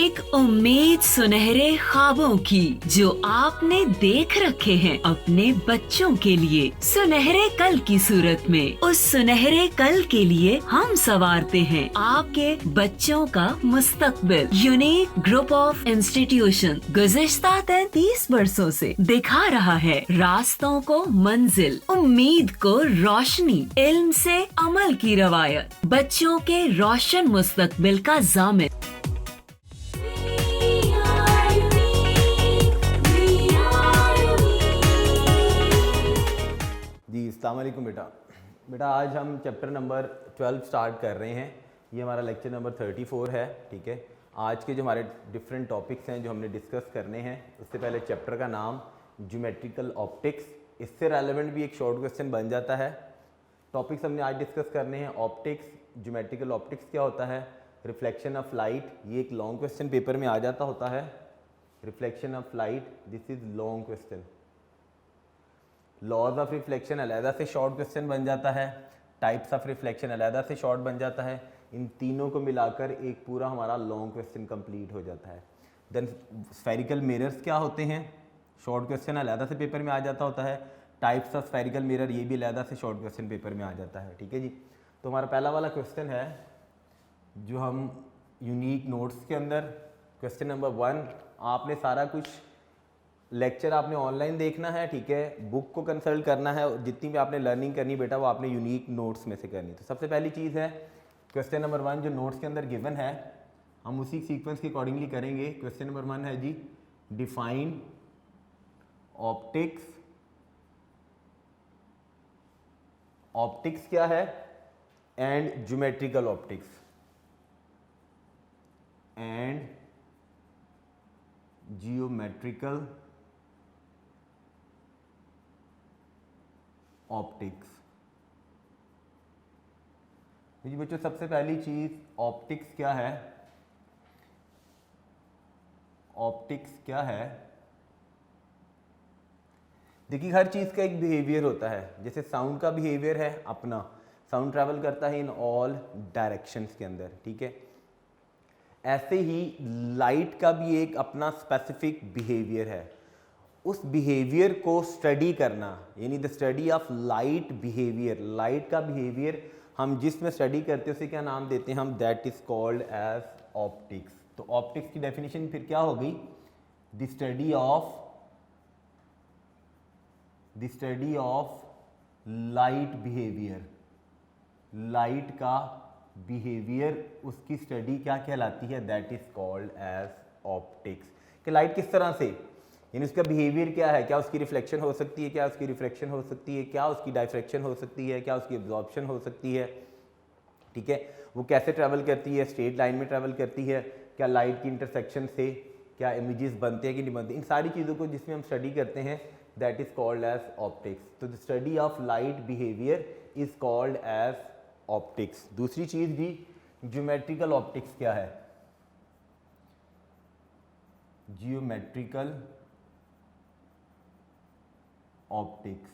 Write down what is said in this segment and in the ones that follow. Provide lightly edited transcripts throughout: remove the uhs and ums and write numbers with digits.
एक उम्मीद सुनहरे ख्वाबों की जो आपने देख रखे हैं अपने बच्चों के लिए, सुनहरे कल की सूरत में। उस सुनहरे कल के लिए हम संवारते हैं आपके बच्चों का मुस्तकबिल। यूनिक ग्रुप ऑफ इंस्टीट्यूशन गुज़िश्ता 33 वर्षों से दिखा रहा है रास्तों को मंजिल, उम्मीद को रोशनी, इल्म से अमल की रवायत, बच्चों के रोशन मुस्तकबिल का जामिन। जी अस्सलाम वालेकुम बेटा आज हम चैप्टर नंबर 12 स्टार्ट कर रहे हैं। ये हमारा लेक्चर नंबर 34 है। ठीक है, आज के जो हमारे डिफरेंट टॉपिक्स हैं जो हमने डिस्कस करने हैं, उससे पहले चैप्टर का नाम ज्योमेट्रिकल ऑप्टिक्स, इससे रेलेवेंट भी एक शॉर्ट क्वेश्चन बन जाता है। टॉपिक्स हमने आज डिस्कस करने हैं ऑप्टिक्स, ज्योमेट्रिकल ऑप्टिक्स क्या होता है, रिफ्लेक्शन ऑफ लाइट, ये एक लॉन्ग क्वेश्चन पेपर में आ जाता होता है। Reflection of light, this is long question. Laws of reflection अलहदा से शॉर्ट क्वेश्चन बन जाता है, टाइप्स ऑफ रिफ्लेक्शन अलहदा से शॉर्ट बन जाता है। इन तीनों को मिलाकर एक पूरा हमारा लॉन्ग क्वेश्चन कंप्लीट हो जाता है। देन स्फेरिकल मिरर्स क्या होते हैं, शॉर्ट क्वेश्चन अलहदा से पेपर में आ जाता होता है। टाइप्स ऑफ स्फेरिकल मिरर, ये भी अलहदा से शॉर्ट क्वेश्चन पेपर में आ जाता है। ठीक है जी, तो हमारा पहला वाला क्वेश्चन है जो हम यूनिक नोट्स के अंदर क्वेश्चन नंबर 1, आपने सारा कुछ लेक्चर आपने ऑनलाइन देखना है। ठीक है, बुक को कंसल्ट करना है, जितनी भी आपने लर्निंग करनी बेटा वो आपने यूनिक नोट्स में से करनी। तो सबसे पहली चीज़ है क्वेश्चन नंबर 1 जो नोट्स के अंदर गिवन है, हम उसी सीक्वेंस के अकॉर्डिंगली करेंगे। क्वेश्चन नंबर 1 है जी, डिफाइन ऑप्टिक्स। ऑप्टिक्स क्या है and geometrical optics, and geometrical optics. जी बच्चों, सबसे पहली चीज ऑप्टिक्स क्या है। ऑप्टिक्स क्या है, देखिए हर चीज का एक बिहेवियर होता है। जैसे साउंड का बिहेवियर है अपना, साउंड ट्रैवल करता है इन ऑल डायरेक्शंस के अंदर। ठीक है, ऐसे ही लाइट का भी एक अपना स्पेसिफिक बिहेवियर है। उस बिहेवियर को स्टडी करना, यानी the study of light behaviour, light का बिहेवियर हम जिसमें स्टडी करते हैं उसे क्या नाम देते हैं हम, that is called as optics. तो ऑप्टिक्स की डेफिनेशन फिर क्या होगी, the study of light behaviour. Light का बिहेवियर, उसकी स्टडी क्या कहलाती है, that is called as optics. कि लाइट किस तरह से, यानी उसका बिहेवियर क्या है, क्या उसकी रिफ्लेक्शन हो सकती है, क्या उसकी रिफ्रैक्शन हो सकती है, क्या उसकी डायफ्रैक्शन हो सकती है, क्या उसकी एब्जॉर्प्शन हो सकती है। ठीक है, वो कैसे ट्रैवल करती है, स्ट्रेट लाइन में ट्रैवल करती है, क्या लाइट की इंटरसेक्शन से क्या इमेजेस बनते हैं कि नहीं बनते, इन सारी चीज़ों को जिसमें हम स्टडी करते हैं that is called as optics. तो the study of light behaviour is called as optics. दूसरी चीज़ भी ज्योमेट्रिकल ऑप्टिक्स क्या है, जियोमेट्रिकल ऑप्टिक्स।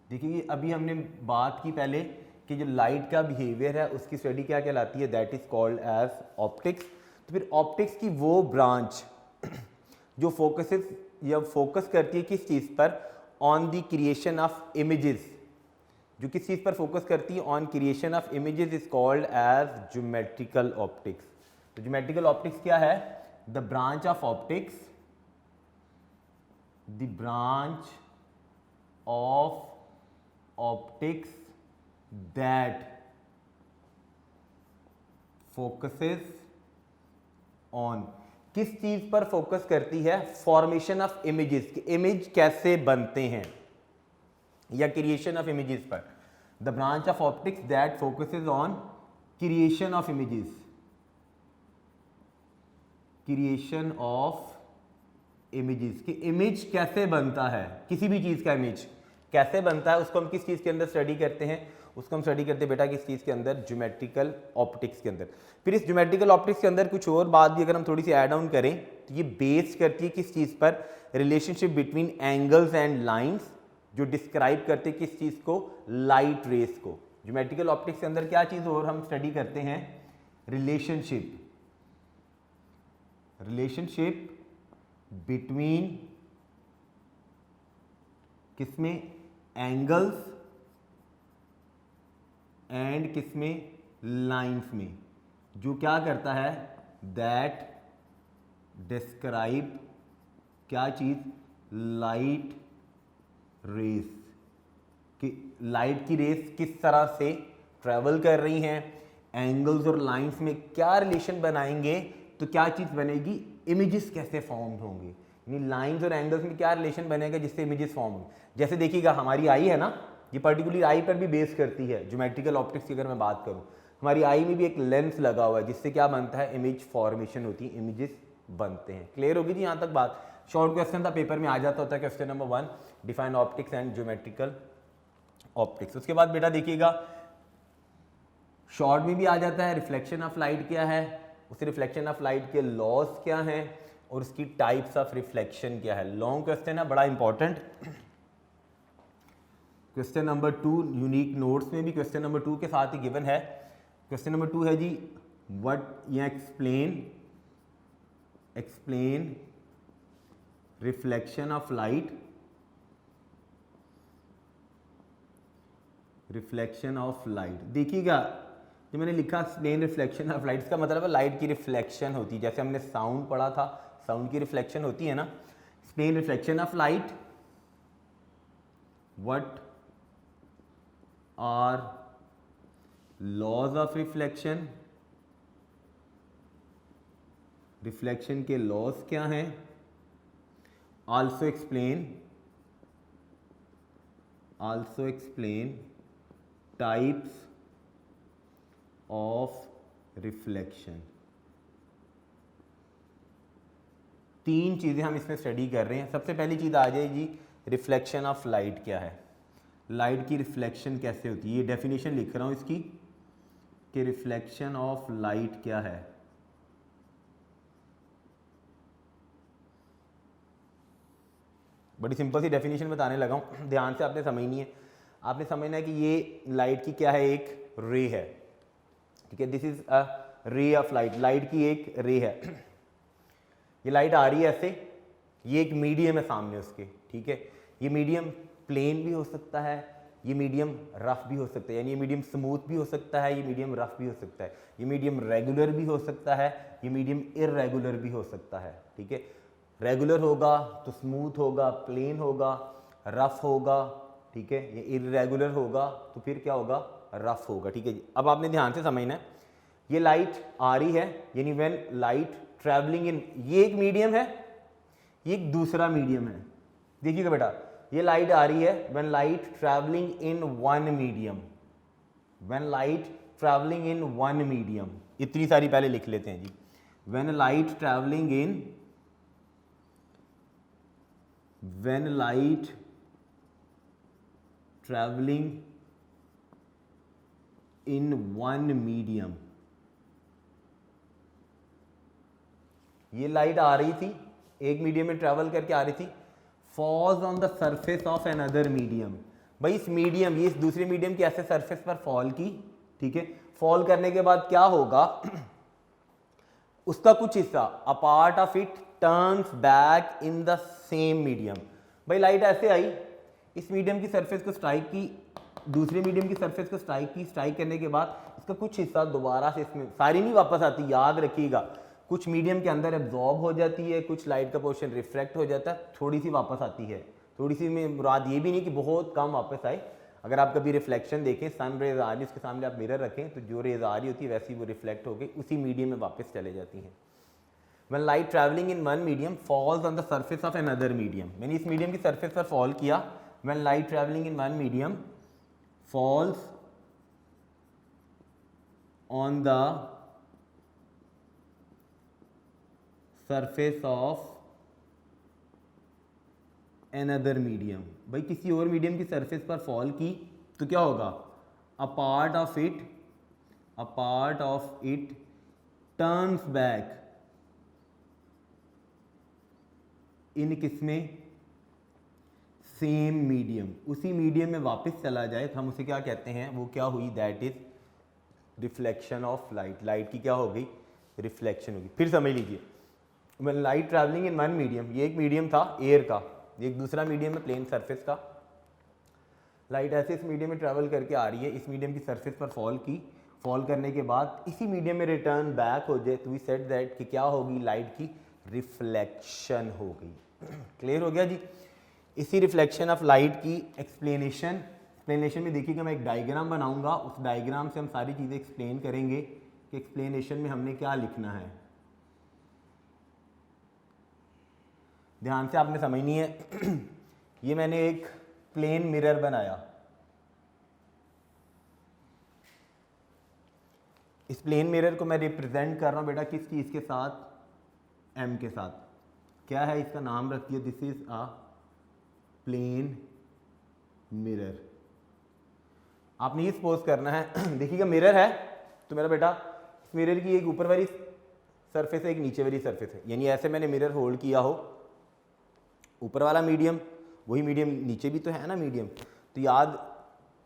देखिए अभी हमने बात की पहले कि जो लाइट का बिहेवियर है उसकी स्टडी क्या कहलाती है, that is called as optics. तो फिर ऑप्टिक्स की वो ब्रांच जो फोकस करती है किस चीज़ पर, on the creation of images, जो किस चीज़ पर फोकस करती है, on creation of images, is called as geometrical optics. तो ज्योमेट्रिकल ऑप्टिक्स क्या है, the branch of optics, the branch of optics that focuses on, किस चीज पर फोकस करती है, फॉर्मेशन ऑफ इमेजेस, इमेज कैसे बनते हैं या क्रिएशन ऑफ इमेजेस पर। The branch of optics that focuses on creation of images, creation of images, कि इमेज कैसे बनता है, किसी भी चीज़ का इमेज कैसे बनता है, उसको हम किस चीज़ के अंदर स्टडी करते हैं, उसको हम स्टडी करते हैं बेटा किस चीज़ के अंदर, ज्योमेट्रिकल ऑप्टिक्स के अंदर। फिर इस ज्योमेट्रिकल ऑप्टिक्स के अंदर कुछ और बात भी अगर हम थोड़ी सी ऐड ऑन करें तो ये बेस करती है किस चीज़ पर, relationship between angles and lines, जो डिस्क्राइब करते हैं किस चीज़ को, लाइट रेस को। ज्योमेट्रिकल ऑप्टिक्स के अंदर क्या चीज़ और हम स्टडी करते हैं, रिलेशनशिप रिलेशनशिप बिटवीन किसमें, एंगल्स एंड किसमें, लाइंस में, जो क्या करता है, दैट डिस्क्राइब क्या चीज, लाइट रेस, कि लाइट की रेस किस तरह से ट्रेवल कर रही हैं, एंगल्स और लाइंस में क्या रिलेशन बनाएंगे, तो क्या चीज बनेगी, इमेजेस कैसे फॉर्म होंगे, यानी लाइंस और एंगल्स में क्या रिलेशन बनेगा जिससे इमेजेस फॉर्म होंगे। जैसे देखिएगा हमारी आई है ना, ये पर्टिकुलर आई पर भी बेस करती है, ज्योमेट्रिकल ऑप्टिक्स की अगर मैं बात करूं, हमारी आई में भी एक लेंस लगा हुआ है जिससे क्या बनता है, इमेज फॉर्मेशन होती है, इमेजेस बनते हैं। क्लियर होगी जी यहाँ तक बात। शॉर्ट क्वेश्चन था, पेपर में आ जाता होता है question number 1, define optics and geometrical optics. उसके बाद बेटा देखिएगा शॉर्ट में भी आ जाता है, रिफ्लेक्शन ऑफ लाइट क्या है, उस रिफ्लेक्शन ऑफ लाइट के लॉज क्या हैं और उसकी टाइप्स ऑफ रिफ्लेक्शन क्या है। लॉन्ग क्वेश्चन है, बड़ा important. Question number 2 unique notes में भी क्वेश्चन नंबर 2 के साथ ही गिवन है। क्वेश्चन नंबर 2 है जी, व्हाट या explain reflection of light, reflection of light. देखिएगा जो मैंने लिखा एक्सप्लेन रिफ्लेक्शन ऑफ लाइट, इसका मतलब है लाइट की रिफ्लेक्शन होती है, जैसे हमने साउंड पढ़ा था, साउंड की रिफ्लेक्शन होती है ना। Explain reflection of light, what are laws of reflection, reflection के लॉज क्या हैं, also explain types of reflection. 3 चीज़ें हम इसमें स्टडी कर रहे हैं। सबसे पहली चीज़ आ जाएगी रिफ्लेक्शन ऑफ लाइट क्या है, लाइट की रिफ्लेक्शन कैसे होती है। ये डेफिनेशन लिख रहा हूँ इसकी कि रिफ्लेक्शन ऑफ लाइट क्या है। बड़ी सिंपल सी डेफिनेशन बताने लगा हूँ, ध्यान से आपने समझनी है। आपने समझना है कि ये लाइट की क्या है, एक रे है, ठीक है। This is a ray of light, light की एक रे है। ये लाइट आ रही है ऐसे, ये एक मीडियम है सामने उसके, ठीक है। ये मीडियम प्लेन भी हो सकता है, ये मीडियम रफ भी हो सकता है, यानी ये मीडियम स्मूथ भी हो सकता है, ये मीडियम रफ भी हो सकता है, ये मीडियम रेगुलर भी हो सकता है, ये मीडियम इररेगुलर भी हो सकता है, ठीक है। रेगुलर होगा तो स्मूथ होगा, प्लेन होगा, रफ होगा, ठीक है। ये इररेगुलर होगा तो फिर क्या होगा, रफ होगा, ठीक है जी। अब आपने ध्यान से समझना है, ये लाइट आ रही है, यानी व्हेन लाइट ट्रैवलिंग इन, ये एक मीडियम है, ये एक दूसरा मीडियम है। देखिएगा बेटा, ये लाइट आ रही है when light travelling in one medium, when light travelling in one medium, इतनी सारी पहले लिख लेते हैं जी। When light travelling in one medium, ये लाइट आ रही थी, एक मीडियम में ट्रैवल करके आ रही थी, falls on the surface of another medium. भाई इस मीडियम, ये इस दूसरे मीडियम के ऐसे सरफेस पर फॉल की, ठीक है। फॉल करने के बाद क्या होगा, उसका कुछ हिस्सा, a part of it turns back in the same medium. भाई लाइट ऐसे आई, इस मीडियम की सरफेस को स्ट्राइक की, दूसरे मीडियम की सरफेस को स्ट्राइक की, स्ट्राइक करने के बाद इसका कुछ हिस्सा दोबारा से, इसमें सारी नहीं वापस आती, याद रखिएगा, कुछ मीडियम के अंदर एब्जॉर्ब हो जाती है, कुछ लाइट का पोर्शन रिफ्लेक्ट हो जाता है, थोड़ी सी वापस आती है। थोड़ी सी में मुराद ये भी नहीं कि बहुत कम वापस आए। अगर आप कभी रिफ्लेक्शन देखें, सन रेज आ रही, उसके सामने आप मिरर रखें तो जो रेज आ रही होती है वैसी वो रिफ्लेक्ट होकर उसी मीडियम में वापस चले जाती हैं। When light traveling in one medium falls on the surface of another medium, मैंने इस मीडियम की सरफेस पर फॉल किया, when light traveling in one medium falls on the surface of another medium, भाई किसी और मीडियम की सरफेस पर फॉल की तो क्या होगा, a part of it turns back इन किसमें, सेम मीडियम, उसी मीडियम में वापस चला जाए तो हम उसे क्या कहते हैं, वो क्या हुई, that is reflection of light. Light की क्या हो गई, रिफ्लेक्शन होगी। फिर समझ लीजिए, light travelling in one medium, ये एक मीडियम था एयर का, एक दूसरा मीडियम है प्लेन सरफेस का। लाइट ऐसे इस मीडियम में ट्रैवल करके आ रही है, इस मीडियम की सरफेस पर फॉल की, फॉल करने के बाद इसी मीडियम में रिटर्न बैक हो जाए, तो वी सेड दैट कि क्या होगी, लाइट की रिफ्लेक्शन हो गई। क्लियर हो गया जी। इसी रिफ्लेक्शन ऑफ लाइट की एक्सप्लेनेशन में देखिएगा मैं एक डायग्राम बनाऊंगा, उस डायग्राम से हम सारी चीज़ें एक्सप्लेन करेंगे कि एक्सप्लेनेशन में हमने क्या लिखना है। ध्यान से आपने समझनी है। ये मैंने एक प्लेन मिरर बनाया, इस प्लेन मिरर को मैं रिप्रेजेंट कर रहा हूं बेटा किस चीज़ के साथ, एम के साथ। क्या है इसका नाम रखिए, this is a plane mirror. आपने ये सपोज करना है, देखिएगा मिरर है तो मेरा बेटा इस मिरर की एक ऊपर वाली सरफेस है, एक नीचे वाली सरफेस है, यानी ऐसे मैंने मिरर होल्ड किया हो, ऊपर वाला मीडियम, वही मीडियम नीचे भी तो है ना मीडियम। तो याद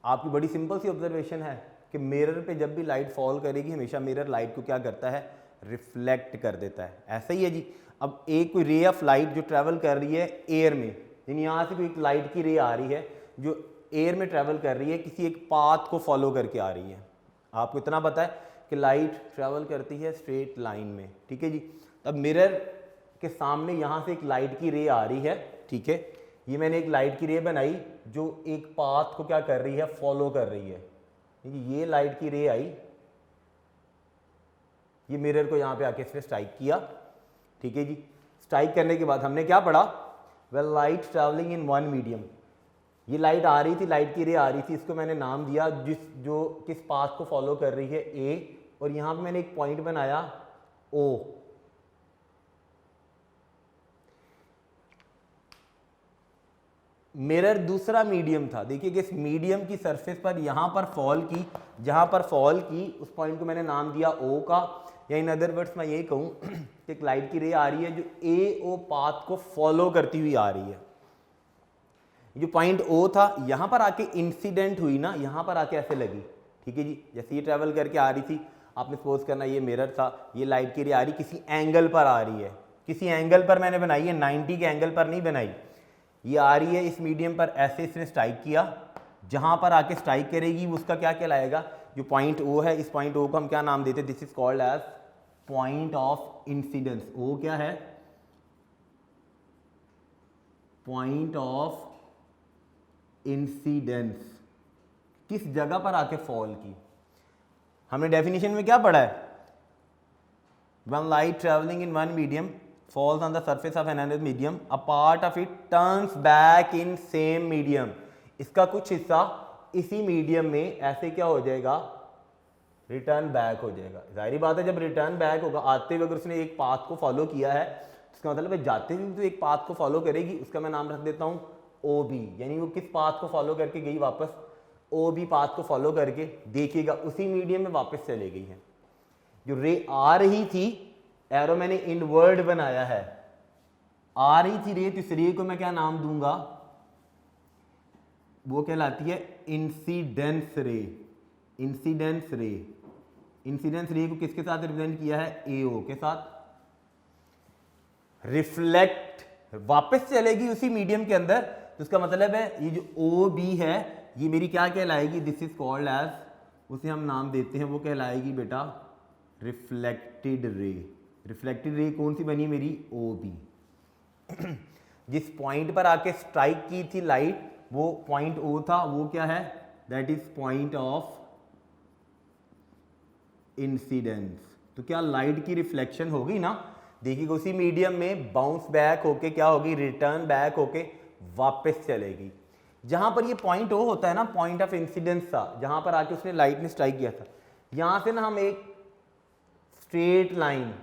आपकी बड़ी सिंपल सी ऑब्जर्वेशन है कि मिरर पे जब भी लाइट फॉल करेगी हमेशा मिरर लाइट को क्या करता है, रिफ्लेक्ट कर देता है। ऐसा ही है जी। अब एक कोई रे ऑफ लाइट जो ट्रैवल कर रही है एयर में, यानी यहाँ से कोई लाइट की रे आ रही है जो एयर में ट्रैवल कर रही है, किसी एक पाथ को फॉलो करके आ रही है। आपको इतना पता है कि लाइट ट्रैवल करती है स्ट्रेट लाइन में, ठीक है जी। अब मिरर के सामने यहाँ से एक लाइट की रे आ रही है, ठीक है। ये मैंने एक लाइट की रे बनाई जो एक पाथ को क्या कर रही है, फॉलो कर रही है। ये लाइट की रे आई, ये मिरर को यहाँ पे आके इसने स्ट्राइक किया, ठीक है जी। स्ट्राइक करने के बाद हमने क्या पढ़ा, well light travelling in one medium. ये लाइट आ रही थी, लाइट की रे आ रही थी, इसको मैंने नाम दिया जो किस पाथ को फॉलो कर रही है, ए, और यहाँ पे मैंने एक पॉइंट बनाया ओ। मिरर दूसरा मीडियम था, देखिए कि इस मीडियम की सरफेस पर यहाँ पर फॉल की, जहाँ पर फॉल की उस पॉइंट को मैंने नाम दिया ओ का, या इन अदर वर्ड्स मैं ये कहूँ कि एक लाइट की रे आ रही है जो ए ओ पाथ को फॉलो करती हुई आ रही है। जो पॉइंट ओ था यहाँ पर आके इंसिडेंट हुई ना, यहाँ पर आके ऐसे लगी, ठीक है जी। जैसे ये ट्रैवल करके आ रही थी, आपने सपोज करना ये मिरर था, ये लाइट की रे आ रही किसी एंगल पर आ रही है, किसी एंगल पर मैंने बनाई है, 90 के एंगल पर नहीं बनाई। ये आ रही है इस मीडियम पर, ऐसे इसने स्ट्राइक किया, जहां पर आके स्ट्राइक करेगी उसका क्या कहलाएगा, जो पॉइंट ओ है, इस पॉइंट ओ को हम क्या नाम देते हैं, this is called as point of incidence. O क्या है, पॉइंट ऑफ इंसिडेंस, किस जगह पर आके फॉल की। हमने डेफिनेशन में क्या पढ़ा है, one light travelling in one medium falls on the surface of another medium, a part of it turns back in same medium। इसका कुछ हिस्सा इसी मीडियम में ऐसे क्या हो जाएगा, रिटर्न बैक हो जाएगा। जाहिर बात है जब रिटर्न बैक होगा, आते हुए अगर उसने एक पाथ को फॉलो किया है, इसका मतलब है जाते हुए तो एक पाथ को फॉलो करेगी, उसका मैं नाम रख देता हूँ ओ बी, यानी वो किस पाथ को फॉलो करके गई, वापस ओ बी पाथ को फॉलो करके देखिएगा उसी मीडियम में वापस चले गई है। जो रे आ रही थी, एरो मैंने इनवर्ड बनाया है, आ रही थी रे, तो इस रे को मैं क्या नाम दूंगा, वो कहलाती है इंसिडेंस रे। इंसिडेंस रे, इंसिडेंस रे को किसके साथ रिप्रेजेंट किया है, एओ के साथ। रिफ्लेक्ट वापस चलेगी उसी मीडियम के अंदर, तो उसका मतलब है ये जो ओ बी है ये मेरी क्या कहलाएगी, दिस इज कॉल्ड एज, उसे हम नाम देते हैं, वो कहलाएगी बेटा रिफ्लेक्टेड रे। रिफ्लेक्टेड रे कौन सी बनी मेरी, ओ बी। जिस पॉइंट पर आके स्ट्राइक की थी लाइट, वो पॉइंट ओ था, वो क्या है, that is point of incidence. तो क्या लाइट की रिफ्लेक्शन हो गई ना, देखिएगा उसी मीडियम में बाउंस बैक होके क्या होगी, रिटर्न बैक होके वापस चलेगी। जहां पर ये पॉइंट ओ होता है ना, पॉइंट ऑफ इंसिडेंस था, जहां पर आके उसने लाइट ने स्ट्राइक किया था, यहां से ना हम एक स्ट्रेट लाइन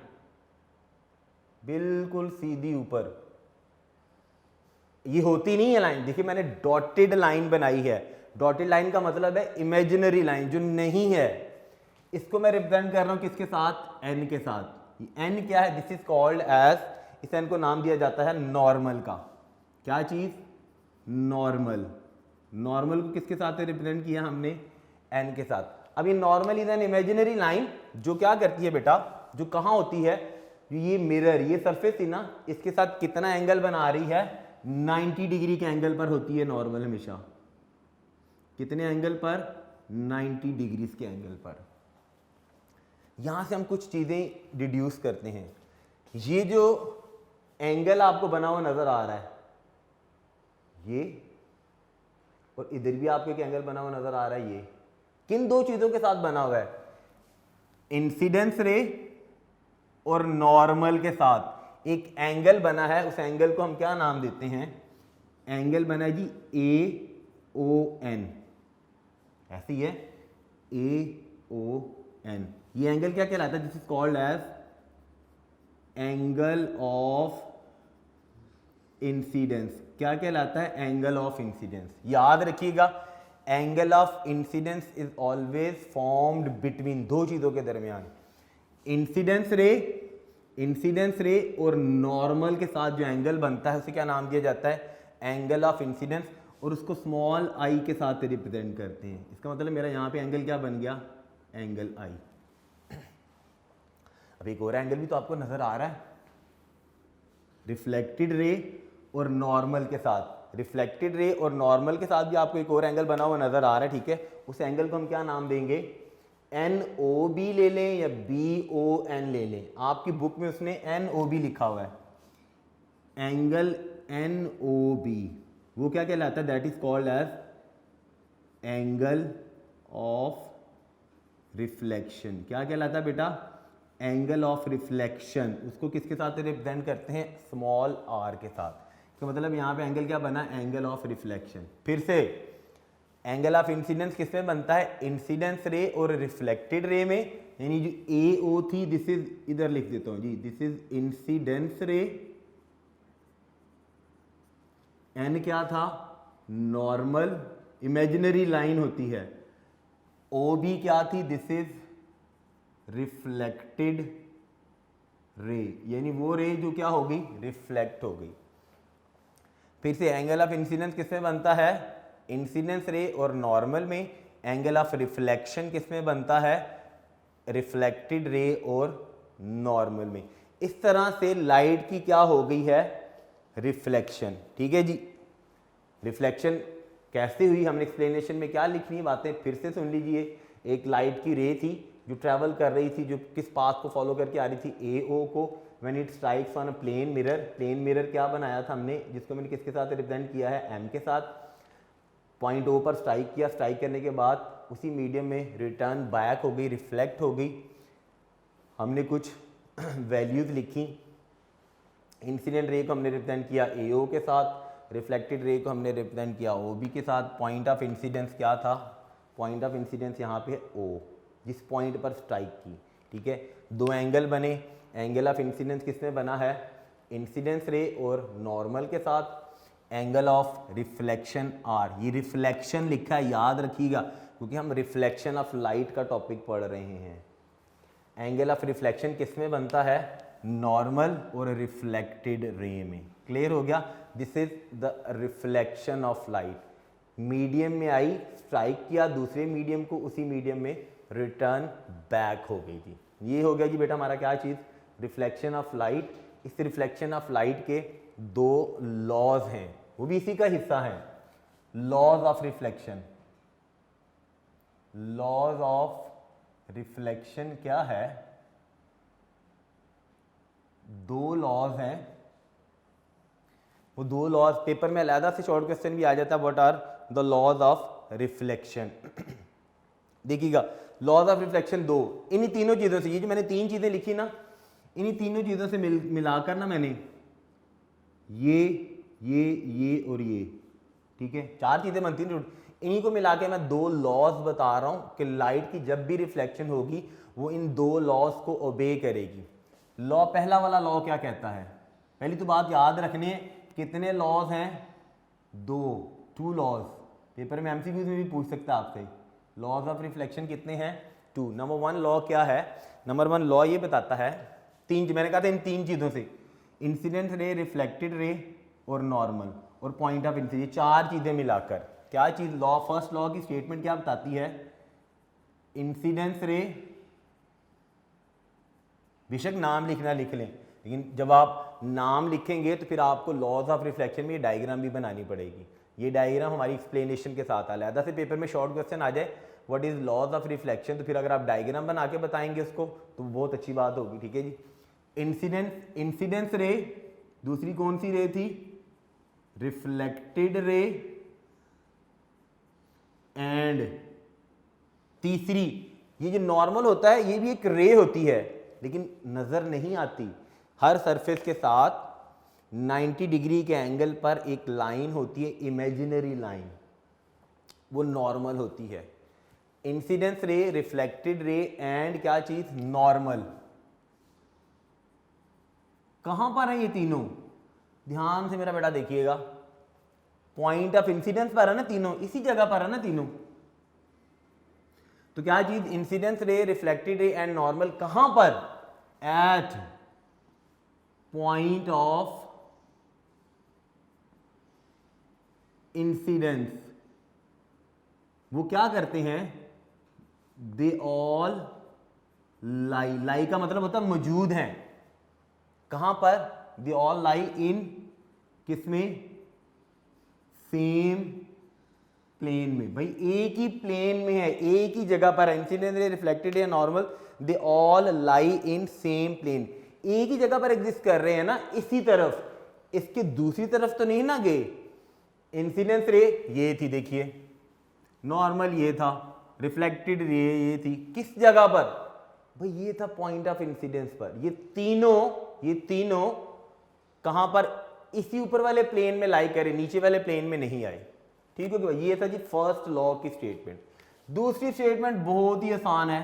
बिल्कुल सीधी ऊपर, ये होती नहीं है लाइन, देखिए मैंने डॉटेड लाइन बनाई है। डॉटेड लाइन का मतलब है इमेजिनरी लाइन जो नहीं है, इसको मैं रिप्रेजेंट कर रहा हूं किसके साथ, एन के साथ। एन क्या है, दिस इज कॉल्ड एज, इस एन को नाम दिया जाता है नॉर्मल का। क्या चीज, नॉर्मल। नॉर्मल को किसके साथ रिप्रेजेंट किया हमने, एन के साथ। अब ये normal is an imaginary line जो क्या करती है बेटा, जो कहां होती है, ये मिरर, ये सरफेस थी ना, इसके साथ कितना एंगल बना रही है, 90 डिग्री के एंगल पर होती है नॉर्मल हमेशा। कितने एंगल पर, 90 डिग्री के एंगल पर। यहां से हम कुछ चीजें डिड्यूस करते हैं। ये जो एंगल आपको बना हुआ नजर आ रहा है, ये, और इधर भी आपको एक एंगल बना हुआ नजर आ रहा है, ये किन दो चीजों के साथ बना हुआ है, इंसिडेंस रे और नॉर्मल के साथ एक एंगल बना है। उस एंगल को हम क्या नाम देते हैं, एंगल बना है जी AON, ऐसी है AON। ये एंगल क्या कहलाता है, this is called as angle of incidence. क्या कहलाता है, एंगल ऑफ इंसिडेंस। याद रखिएगा, angle of incidence is always formed between दो चीजों के दरमियान, इंसिडेंस रे और नॉर्मल के साथ जो एंगल बनता है उसे क्या नाम दिया जाता है, एंगल ऑफ इंसिडेंस, और उसको स्मॉल आई के साथ रिप्रेजेंट करते हैं। इसका मतलब मेरा यहाँ पे एंगल क्या बन गया, एंगल आई। अब एक और एंगल भी तो आपको नजर आ रहा है, रिफ्लेक्टेड रे और नॉर्मल के साथ, रिफ्लेक्टेड रे और नॉर्मल के साथ भी आपको एक और एंगल बना हुआ नजर आ रहा है, ठीक है। उस एंगल को हम क्या नाम देंगे, NOB ले लें या BON ले लें। आपकी बुक में उसने NOB लिखा हुआ है, एंगल NOB, वो क्या कहलाता है, that is called as angle of reflection. क्या कहलाता है बेटा, एंगल ऑफ रिफ्लेक्शन। उसको किसके साथ रिप्रेजेंट करते हैं, स्मॉल r के साथ। तो मतलब यहाँ पे एंगल क्या बना, एंगल ऑफ रिफ्लेक्शन। फिर से एंगल ऑफ इंसिडेंस किस में बनता है, इंसिडेंस रे और रिफ्लेक्टेड रे में, यानी जो AO थी, दिस इज, इधर लिख देता हूं जी, this is incident ray, N क्या था, नॉर्मल, इमेजिनरी लाइन होती है, OB क्या थी, दिस इज रिफ्लेक्टेड रे, यानी वो रे जो क्या हो गई, रिफ्लेक्ट हो गई। फिर से एंगल ऑफ इंसिडेंस किसमें बनता है, इंसिडेंस रे और नॉर्मल में। एंगल ऑफ रिफ्लेक्शन किसमें बनता है, रिफ्लेक्टेड रे और नॉर्मल में। इस तरह से लाइट की क्या हो गई है, रिफ्लेक्शन, ठीक है जी। रिफ्लेक्शन कैसे हुई, हमने एक्सप्लेनेशन में क्या लिखनी है बातें फिर से सुन लीजिए। एक लाइट की रे थी जो ट्रेवल कर रही थी, जो किस पाथ को फॉलो करके आ रही थी, AO को। When it strikes on a plane mirror, plane mirror क्या बनाया था हमने, जिसको मैंने किसके साथ रिप्रेजेंट किया है, M के साथ। पॉइंट O पर स्ट्राइक किया, स्ट्राइक करने के बाद उसी मीडियम में रिटर्न बैक हो गई, रिफ्लेक्ट हो गई। हमने कुछ वैल्यूज लिखी, इंसिडेंट रे को हमने रिप्रेजेंट किया AO के साथ, रिफ्लेक्टेड रे को हमने रिप्रेजेंट किया OB के साथ। पॉइंट ऑफ इंसिडेंस क्या था, पॉइंट ऑफ इंसिडेंस यहाँ पे O, जिस पॉइंट पर स्ट्राइक की, ठीक है। दो एंगल बने, एंगल ऑफ इंसिडेंस किसमें बना है, इंसिडेंस रे और नॉर्मल के साथ। एंगल ऑफ रिफ्लेक्शन R, ये रिफ्लेक्शन लिखा है, याद रखिएगा, क्योंकि हम रिफ्लेक्शन ऑफ लाइट का टॉपिक पढ़ रहे हैं। एंगल ऑफ रिफ्लेक्शन किसमें बनता है, नॉर्मल और रिफ्लेक्टेड रे में। क्लियर हो गया, this is the reflection of light. Medium में आई, स्ट्राइक किया दूसरे मीडियम को, उसी मीडियम में रिटर्न बैक हो गई थी। ये हो गया जी बेटा हमारा क्या चीज, रिफ्लेक्शन ऑफ लाइट। इस रिफ्लेक्शन ऑफ लाइट के दो लॉज हैं, वो भी इसी का हिस्सा है, laws of reflection. Laws of reflection क्या है, दो लॉज हैं। वो दो लॉज पेपर में अलहदा से शॉर्ट क्वेश्चन भी आ जाता है, what are the laws of reflection. देखिएगा, लॉज ऑफ रिफ्लेक्शन दो, इन्हीं तीनों चीजों से, ये जो मैंने तीन चीजें लिखी ना, इन्हीं तीनों चीजों से मिलाकर ना मैंने ये और ये, ठीक है, चार चीजें बनती हैं। इन्हीं को मिला के मैं दो लॉज बता रहा हूं कि लाइट की जब भी रिफ्लेक्शन होगी वो इन दो लॉज को ओबे करेगी। लॉ, पहला वाला लॉ क्या कहता है, पहली तो बात याद रखनी है, कितने लॉज हैं, दो, टू लॉज। पेपर में एमसीक्यूज में भी पूछ सकता है आपसे, लॉज ऑफ रिफ्लेक्शन कितने हैं, टू। नंबर वन लॉ क्या है, नंबर वन लॉ ये बताता है, तीन, मैंने कहा था इन तीन चीजों से, इंसिडेंट रे, रिफ्लेक्टेड रे और नॉर्मल और पॉइंट ऑफ इंसिडेंस, चार चीजें मिलाकर क्या चीज, लॉ, फर्स्ट लॉ की स्टेटमेंट क्या बताती है, इंसिडेंस रे बेशक नाम लिखना लिख लें, लेकिन जब आप नाम लिखेंगे तो फिर आपको लॉज ऑफ रिफ्लेक्शन में ये डायग्राम भी बनानी पड़ेगी। ये डायग्राम हमारी एक्सप्लेनेशन के साथ अलग से पेपर में शॉर्ट क्वेश्चन आ जाए what is laws of reflection, तो फिर अगर आप डायग्राम बना के बताएंगे उसको तो बहुत अच्छी बात होगी। ठीक है जी। इंसिडेंस रे, दूसरी कौन सी रे थी, रिफ्लेक्टेड रे, एंड तीसरी ये जो नॉर्मल होता है ये भी एक रे होती है लेकिन नजर नहीं आती। हर सरफेस के साथ 90 डिग्री के एंगल पर एक लाइन होती है, इमेजिनरी लाइन, वो नॉर्मल होती है। इंसिडेंस रे, रिफ्लेक्टेड रे एंड क्या चीज, नॉर्मल। कहां पर है ये तीनों, ध्यान से मेरा बेटा देखिएगा। पॉइंट ऑफ इंसिडेंस पर है ना तीनों, इसी जगह पर है ना तीनों। तो क्या चीज, इंसिडेंस रे, रिफ्लेक्टेड रे एंड नॉर्मल, कहां पर, एट पॉइंट ऑफ इंसिडेंस। वो क्या करते हैं, दे ऑल लाई, लाई का मतलब होता है मौजूद हैं, कहां पर, दे ऑल लाई इन, किसमें, सेम प्लेन में। भाई एक ही प्लेन में है, एक ही जगह पर है। Incident ray, reflected ray, normal, they all lie in same plane, एक ही जगह पर एग्जिस्ट कर रहे हैं ना, इसी तरफ, इसके दूसरी तरफ तो नहीं ना गए। इंसिडेंस रे ये थी देखिए, नॉर्मल ये था, रिफ्लेक्टेड रे ये थी, किस जगह पर, भाई ये था पॉइंट ऑफ इंसिडेंस पर। ये तीनों कहां पर, इसी ऊपर वाले प्लेन में लाई करे, नीचे वाले प्लेन में नहीं आए। ठीक है भाई, ये था जी फर्स्ट लॉ की स्टेटमेंट। दूसरी स्टेटमेंट बहुत ही आसान है,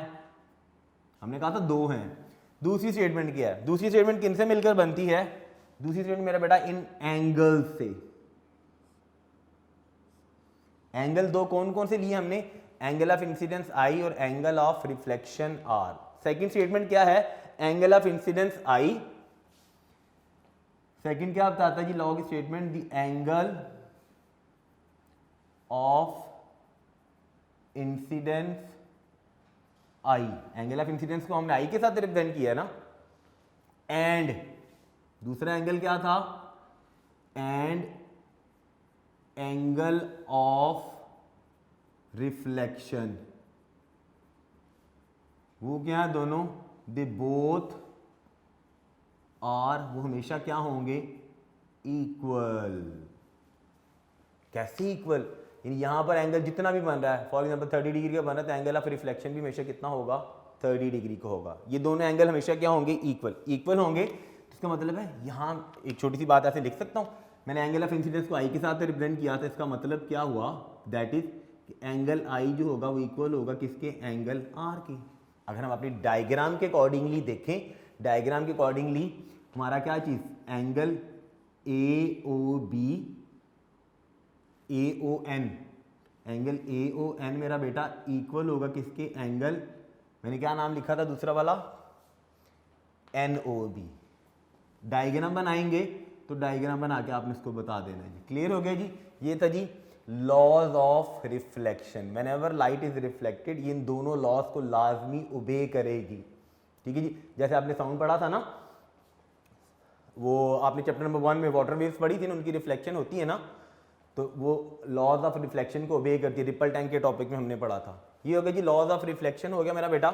हमने कहा था दो हैं। दूसरी स्टेटमेंट क्या है, दूसरी स्टेटमेंट किन से मिलकर बनती है, दूसरी स्टेटमेंट मेरा बेटा इन एंगल से। एंगल दो कौन कौन से लिए हमने, एंगल ऑफ इंसिडेंस आई और angle of reflection R. Second statement क्या है, angle of incidence I. Second क्या बताता है जी लॉ की statement, the angle of incidence I. Angle of incidence को हमने आई के साथ रिप्रेजेंट किया है ना। एंड दूसरा एंगल क्या था, एंड एंगल ऑफ रिफ्लेक्शन, वो क्या है दोनों, दे बोथ आर, वो हमेशा क्या होंगे, इक्वल। कैसे इक्वल, यानी यहां पर एंगल जितना भी बन रहा है, फॉर एग्जांपल 30 डिग्री का बन रहा है तो एंगल ऑफ रिफ्लेक्शन भी हमेशा कितना होगा, 30 डिग्री का होगा। ये दोनों एंगल हमेशा क्या होंगे, इक्वल होंगे। इसका मतलब है यहां एक छोटी सी बात ऐसे लिख सकता हूं, मैंने एंगल ऑफ इंसिडेंस को आई के साथ रिप्रेजेंट किया था, इसका मतलब क्या हुआ, दैट इज एंगल आई जो होगा वो इक्वल होगा किसके, एंगल आर के। अगर हम अपनी डायग्राम के अकॉर्डिंगली देखें, डायग्राम के अकॉर्डिंगली हमारा क्या चीज, angle A O B, A O N, angle A O N मेरा बेटा इक्वल होगा किसके, एंगल, मैंने क्या नाम लिखा था दूसरा वाला, एन ओ बी। डायग्राम बनाएंगे तो डायग्राम बना के आपने इसको बता देना है जी। क्लियर हो गया जी। ये था जी laws of reflection. Whenever light is reflected, ये इन दोनों लॉज को लाजमी ओबे करेगी। ठीक है जी। जैसे आपने साउंड पढ़ा था ना, वो आपने चैप्टर नंबर 1 में वाटर वेव्स पढ़ी थी ना, उनकी रिफ्लेक्शन होती है ना, तो वो लॉज ऑफ रिफ्लेक्शन को ओबे करती है। रिपल टैंक के टॉपिक में हमने पढ़ा था। ये हो गया जी लॉज ऑफ रिफ्लेक्शन हो गया मेरा बेटा,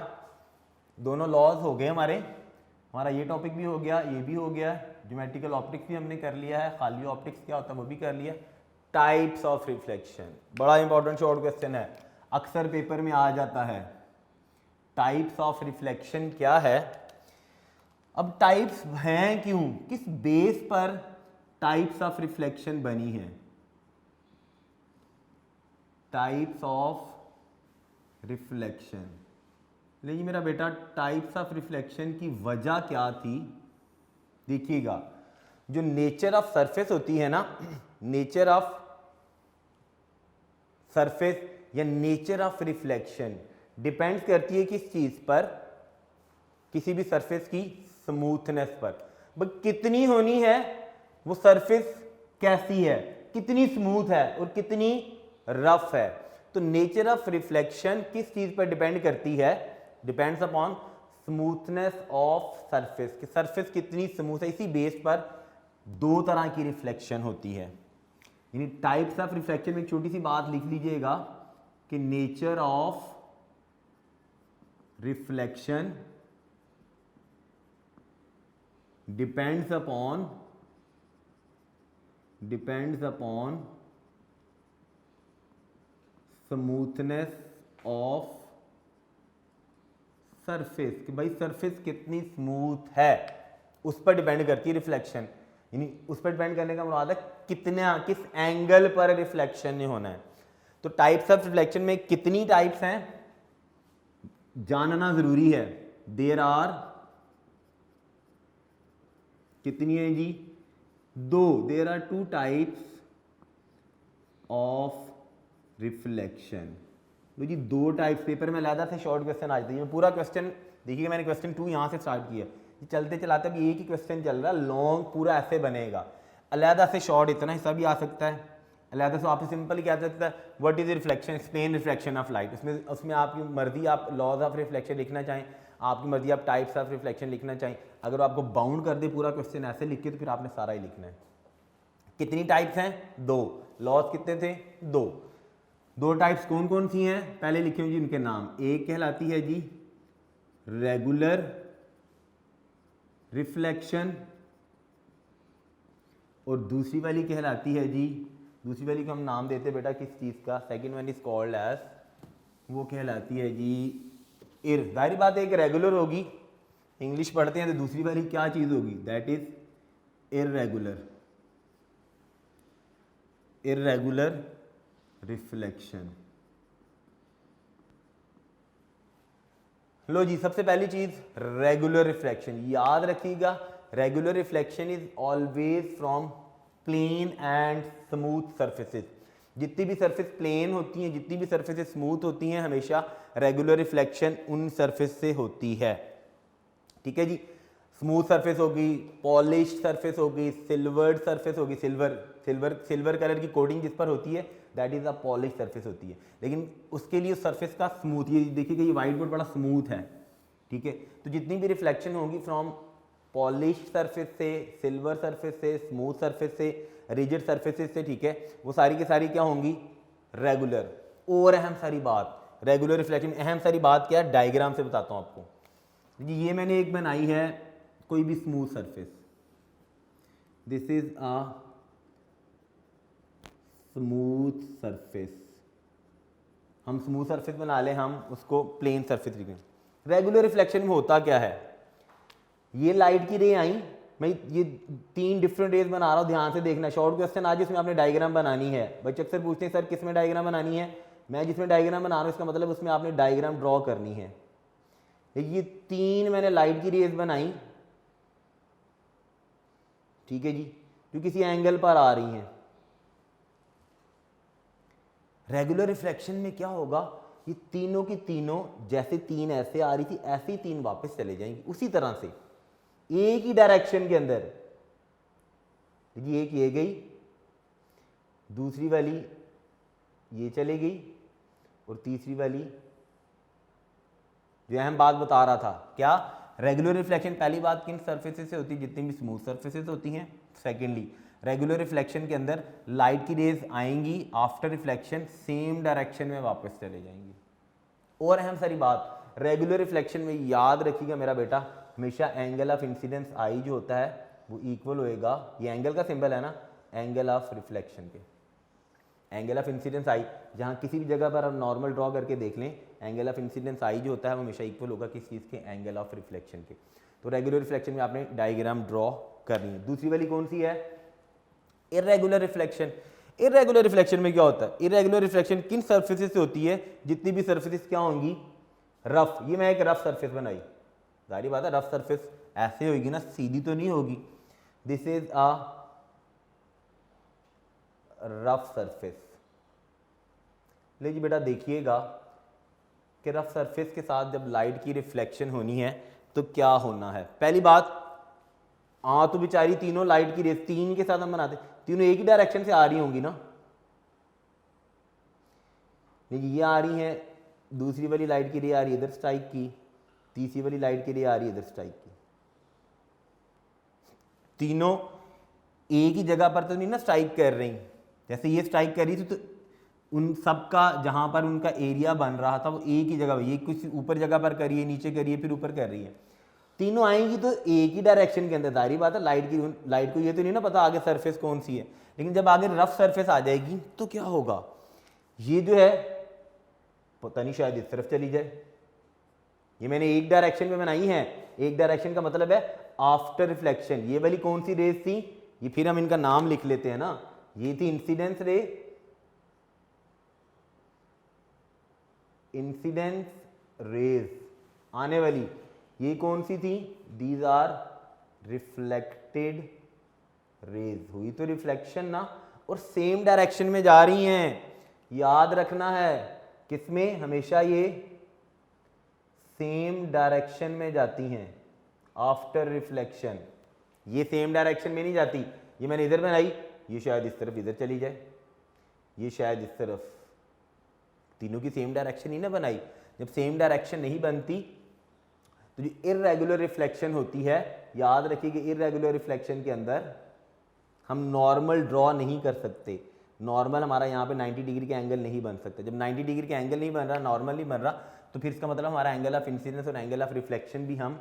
दोनों लॉज हो गए हमारा ये टॉपिक भी हो गया, ये भी हो गया, ज्योमेट्रिकल ऑप्टिक्स भी हमने कर लिया है, खाली ऑप्टिक्स क्या होता है वो भी कर लिया। टाइप्स ऑफ रिफ्लेक्शन बड़ा इंपॉर्टेंट शॉर्ट क्वेश्चन है, अक्सर पेपर में आ जाता है। टाइप्स ऑफ रिफ्लेक्शन क्या है, अब टाइप्स हैं क्यों, किस बेस पर टाइप्स ऑफ रिफ्लेक्शन बनी है। टाइप्स ऑफ रिफ्लेक्शन, लेकिन मेरा बेटा टाइप्स ऑफ रिफ्लेक्शन की वजह क्या थी, देखिएगा जो नेचर ऑफ सरफेस होती है ना, नेचर ऑफ सरफेस या नेचर ऑफ रिफ्लेक्शन डिपेंड्स करती है किस चीज पर, किसी भी सरफेस की स्मूथनेस पर। बट कितनी होनी है वो सरफेस, कैसी है, कितनी स्मूथ है और कितनी रफ है। तो नेचर ऑफ रिफ्लेक्शन किस चीज पर डिपेंड करती है, depends upon smoothness of surface, कि सरफेस कितनी स्मूथ है, इसी बेस पर दो तरह की रिफ्लेक्शन होती है। यानी टाइप्स ऑफ रिफ्लेक्शन में एक छोटी सी बात लिख लीजिएगा कि nature of reflection depends upon smoothness of surface, कि भाई सरफेस कितनी स्मूथ है उस पर डिपेंड करती है रिफ्लेक्शन। यानी उस पर डिपेंड करने का मुराद है कितना, किस एंगल पर रिफ्लेक्शन ने होना है। तो टाइप्स ऑफ रिफ्लेक्शन में कितनी टाइप्स हैं जानना जरूरी है। देयर आर, कितनी है जी, दो, there are two types of reflection. तो जी दो टाइप्स, पेपर में अलहदा से शॉर्ट क्वेश्चन आज देखिए, पूरा क्वेश्चन देखिएगा, मैंने क्वेश्चन 2 यहाँ से स्टार्ट किया, चलते चलाते अभी एक ही क्वेश्चन चल रहा है, लॉन्ग पूरा ऐसे बनेगा, अलहदा से शॉर्ट इतना हिस्सा भी आ सकता है, अलहदा से आपसे सिंपल क्या सकता है, what is reflection, explain reflection of light. उसमें आपकी मर्जी, आप लॉज ऑफ रिफ्लेक्शन लिखना चाहें, आपकी मर्जी आप टाइप्स ऑफ रिफ्लेक्शन लिखना चाहें। अगर आपको बाउंड कर दे पूरा क्वेश्चन ऐसे लिख के तो फिर आपने सारा ही लिखना है। कितनी टाइप्स हैं, दो। लॉज कितने थे, दो टाइप्स कौन कौन सी हैं, पहले लिखे जी उनके नाम। एक कहलाती है जी रेगुलर रिफ्लेक्शन और दूसरी वाली कहलाती है जी, दूसरी वाली को हम नाम देते हैं बेटा किस चीज़ का, second one is called as, वो कहलाती है जी इर। जाहिर बात है एक रेगुलर होगी, इंग्लिश पढ़ते हैं तो दूसरी वाली क्या चीज़ होगी, दैट इज इर्रेगुलर रिफ्लेक्शन। लो जी, सबसे पहली चीज रेगुलर रिफ्लेक्शन, याद रखिएगा regular reflection is always from plane and smooth surfaces. जितनी भी सरफेस प्लेन होती हैं, जितनी भी सरफेसेस स्मूथ होती हैं, हमेशा रेगुलर रिफ्लेक्शन उन सरफेस से होती है। ठीक है जी, स्मूथ सरफेस होगी, पॉलिश्ड सरफेस होगी, सिल्वर्ड सरफेस होगी, सिल्वर कलर की कोटिंग जिस पर होती है that is a polish surface होती है। लेकिन उसके लिए सरफेस का स्मूथ, ये देखिएगा ये व्हाइट बोर्ड बड़ा स्मूथ है। ठीक है, तो जितनी भी रिफ्लेक्शन होगी फ्रॉम पॉलिश सरफेस से, सिल्वर सरफेस से, स्मूथ सरफेस से, रिजिड सरफेसेस से, ठीक है, वो सारी की सारी क्या होंगी, रेगुलर। और अहम सारी बात, रेगुलर रिफ्लेक्शन अहम सारी बात क्या है, डायग्राम से बताता हूँ आपको। ये मैंने एक बनाई है कोई भी smooth surface, this is a smooth surface, हम स्मूथ सरफेस बना लें, हम उसको प्लेन सरफेस लिखें। रेगुलर रिफ्लेक्शन में होता क्या है, ये लाइट की रे आई, मैं ये 3 डिफरेंट रेज बना रहा हूँ, ध्यान से देखना, शॉर्ट क्वेश्चन आज इसमें आपने डायग्राम बनानी है। बच्चे अक्सर पूछते हैं सर किस में डायग्राम बनानी है, मैं जिसमें डायग्राम बना रहा हूँ इसका मतलब उसमें आपने डायग्राम ड्रॉ करनी है। ये 3 मैंने लाइट की रेज बनाई, ठीक है जी, जो किसी एंगल पर आ रही हैं। रेगुलर रिफ्लेक्शन में क्या होगा, ये तीनों की तीनों जैसे 3 ऐसे आ रही थी ऐसे ही 3 वापस चले जाएंगी उसी तरह से एक ही डायरेक्शन के अंदर। एक ये गई, दूसरी वाली ये चली गई, और तीसरी वाली जो अहम बात बता रहा था क्या, रेगुलर रिफ्लेक्शन पहली बात किन सरफेसेस से होती है, जितनी भी स्मूथ सरफेसेस होती हैं। सेकेंडली रेगुलर रिफ्लेक्शन के अंदर लाइट की रेज आएंगी, आफ्टर रिफ्लेक्शन सेम डायरेक्शन में वापस चले जाएंगी। और अहम सारी बात, रेगुलर रिफ्लेक्शन में याद रखिएगा मेरा बेटा, हमेशा एंगल ऑफ इंसिडेंस आई जो होता है वो इक्वल होएगा, ये एंगल का सिंबल है ना, एंगल ऑफ रिफ्लेक्शन के। एंगल ऑफ इंसिडेंस आई, जहाँ किसी भी जगह पर आप नॉर्मल ड्रॉ करके देख लें, एंगल ऑफ इंसिडेंस आई जो होता है वो हमेशा इक्वल होगा किस चीज़ के, एंगल ऑफ रिफ्लेक्शन के। तो रेगुलर रिफ्लेक्शन में आपने डायग्राम ड्रॉ करनी है। दूसरी वाली कौन सी है, इर्रेगुलर रिफ्लेक्शन। इर्रेगुलर रिफ्लेक्शन में क्या होता है, इर्रेगुलर रिफ्लेक्शन किन सरफेसेस से होती है, जितनी भी सरफेसेस क्या होंगी, रफ। ये मैं एक रफ सरफेस बनाई, जाहिर बात है रफ सरफेस ऐसे होगी ना, सीधी तो नहीं होगी। This is a rough surface. ले जी बेटा देखिएगा कि रफ सरफेस के साथ जब लाइट की रिफ्लेक्शन होनी है तो क्या होना है। पहली बात, तो बेचारी तीनों लाइट की रेस 3 के साथ हम बनाते, तीनों एक ही डायरेक्शन से आ रही होंगी ना, ये आ रही है, दूसरी वाली लाइट की रे आ रही है इधर स्ट्राइक की, तीसरी वाली लाइट के लिए आ रही है इधर स्ट्राइक की। तीनों एक ही जगह पर तो नहीं ना स्ट्राइक कर रही, जैसे ये स्ट्राइक कर रही थी तो उन सब का जहां पर उनका एरिया बन रहा था वो एक ही जगह, ये कुछ ऊपर जगह पर करिए, नीचे करिए, फिर ऊपर कर रही है, तीनों आएंगी तो एक ही डायरेक्शन के अंदर। सारी बात है, लाइट को ये तो नहीं ना पता आगे सरफेस कौन सी है, लेकिन जब आगे रफ सरफेस आ जाएगी तो क्या होगा, ये जो है पता नहीं शायद इस तरफ चली जाए। ये मैंने एक डायरेक्शन में बनाई है, एक डायरेक्शन का मतलब है आफ्टर रिफ्लेक्शन। ये वाली कौन सी रेज थी, ये फिर हम इनका नाम लिख लेते हैं ना, ये थी इंसिडेंस रे, इंसिडेंस रेज आने वाली। ये कौन सी थी, दीज आर रिफ्लेक्टेड रेज। हुई तो रिफ्लेक्शन ना, और सेम डायरेक्शन में जा रही हैं, याद रखना है किसमें, हमेशा ये सेम डायरेक्शन में जाती हैं आफ्टर रिफ्लेक्शन। ये सेम डायरेक्शन में नहीं जाती, ये मैंने इधर बनाई, ये शायद इस तरफ इधर चली जाए, ये शायद इस तरफ, तीनों की सेम डायरेक्शन ही ना बनाई। जब सेम डायरेक्शन नहीं बनती तो जो इर्रेगुलर रिफ्लेक्शन होती है, याद रखिए कि इर्रेगुलर रिफ्लेक्शन के अंदर हम नॉर्मल ड्रॉ नहीं कर सकते। नॉर्मल हमारा यहाँ पे 90 डिग्री का एंगल नहीं बन सकता। जब 90 डिग्री का एंगल नहीं बन रहा, नॉर्मल नहीं बन रहा, तो फिर इसका मतलब हमारा एंगल ऑफ इंसिडेंस और एंगल ऑफ रिफ्लेक्शन भी हम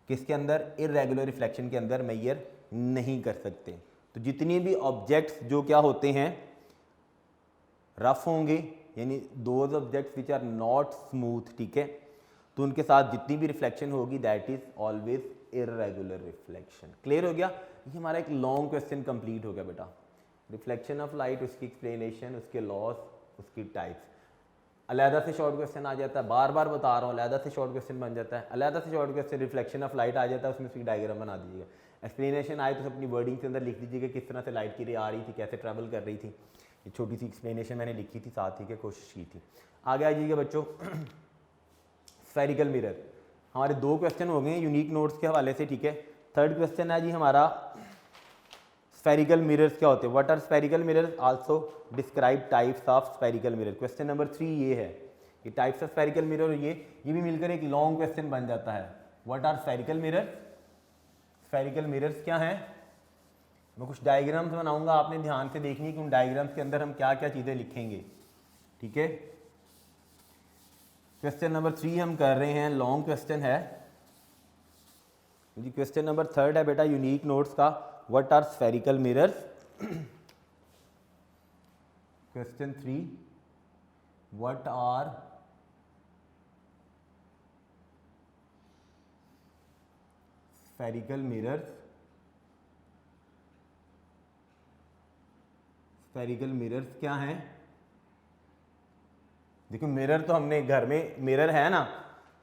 किसके अंदर, इर्रेगुलर रिफ्लेक्शन के अंदर मेजर नहीं कर सकते। तो जितने भी ऑब्जेक्ट्स जो क्या होते हैं, रफ होंगे, यानी those objects which are not smooth, ठीक है, तो उनके साथ जितनी भी रिफ्लेक्शन होगी that is always irregular reflection. Clear हो गया, ये हमारा एक लॉन्ग क्वेश्चन कंप्लीट हो गया बेटा। रिफ्लेक्शन ऑफ लाइट, उसकी एक्सप्लेनेशन, उसके लॉस, उसकी टाइप्स। अलहदा से शॉर्ट क्वेश्चन आ जाता है, बार बार बता रहा हूँ, अलहदा से शॉर्ट क्वेश्चन बन जाता है। अलहदा से short question reflection of light आ जाता है, उसमें उसकी डायग्राम बना दीजिएगा। एक्सप्लेनेशन आए तो अपनी वर्डिंग के अंदर लिख दीजिएगा किस तरह से लाइट की रे आ रही थी, कैसे ट्रैवल कर रही थी। ये छोटी सी एक्सप्लेनेशन मैंने लिखी थी, साथ ही के कोशिश की थी। आगे आ जाइएगा बच्चों, स्फेरिकल मिरर। हमारे 2 क्वेश्चन हो गए हैं यूनिक नोट्स के हवाले से, ठीक है। थर्ड क्वेश्चन है जी हमारा, स्फेरिकल मिरर्स क्या होते हैं, what are spherical mirrors, also describe types of spherical mirror. Question number 3 ये है कि टाइप्स ऑफ स्फेरिकल मिरर, ये भी मिलकर एक लॉन्ग क्वेश्चन बन जाता है। What are spherical mirrors, spherical mirrors क्या हैं। मैं कुछ डायग्राम्स बनाऊंगा, आपने ध्यान से देखनी कि उन डायग्राम्स के अंदर हम क्या क्या चीज़ें लिखेंगे, ठीक है। क्वेश्चन नंबर 3 हम कर रहे हैं, लॉन्ग क्वेश्चन है जी। क्वेश्चन नंबर 3 है बेटा यूनिक नोट्स का, what are spherical mirrors. Question 3, what are spherical mirrors. Spherical mirrors क्या हैं। देखो मिरर तो हमने घर में मिरर है ना,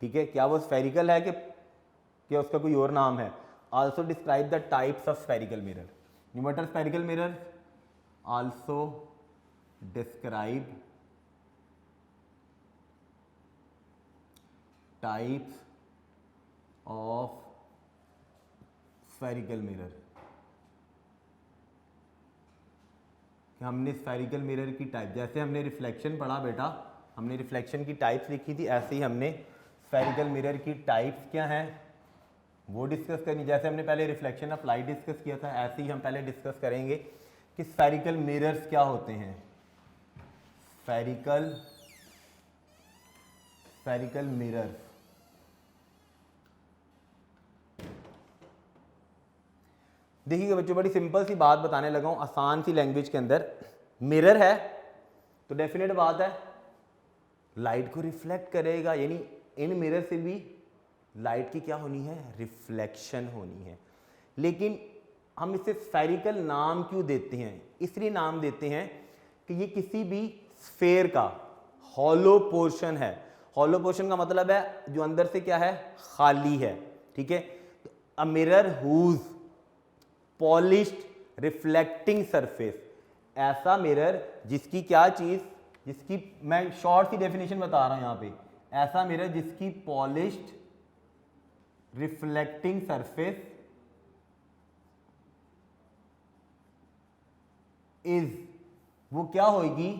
ठीक है, क्या वो स्फेरिकल है कि क्या उसका कोई और नाम है। Also describe the types of spherical mirror. What are spherical mirror, also describe types of spherical mirror. हमने स्फेरिकल मिरर की टाइप, जैसे हमने रिफ्लेक्शन पढ़ा बेटा, हमने रिफ्लेक्शन की टाइप्स लिखी थी, ऐसे ही हमने स्फेरिकल मिरर की टाइप्स क्या हैं वो डिस्कस करनी। जैसे हमने पहले रिफ्लेक्शन ऑफ लाइट डिस्कस किया था, ऐसे ही हम पहले डिस्कस करेंगे कि स्फेरिकल मिरर्स क्या होते हैं। स्फेरिकल मिरर, देखिएगा बच्चों, बड़ी सिंपल सी बात बताने लगा हूँ, आसान सी लैंग्वेज के अंदर। मिरर है तो डेफिनेट बात है लाइट को रिफ्लेक्ट करेगा, यानी इन मिरर से भी लाइट की क्या होनी है, रिफ्लेक्शन होनी है। लेकिन हम इसे स्फेरिकल नाम क्यों देते हैं, इसलिए नाम देते हैं कि ये किसी भी स्फेयर का हॉलो पोर्शन है। हॉलो पोर्शन का मतलब है जो अंदर से क्या है, खाली है, ठीक है। A mirror whose polished reflecting surface, ऐसा मिरर जिसकी क्या चीज, जिसकी मैं शॉर्ट सी डेफिनेशन बता रहा हूं यहां पे, ऐसा मिरर जिसकी पॉलिश्ड रिफ्लेक्टिंग सरफेस इज, वो क्या होगी,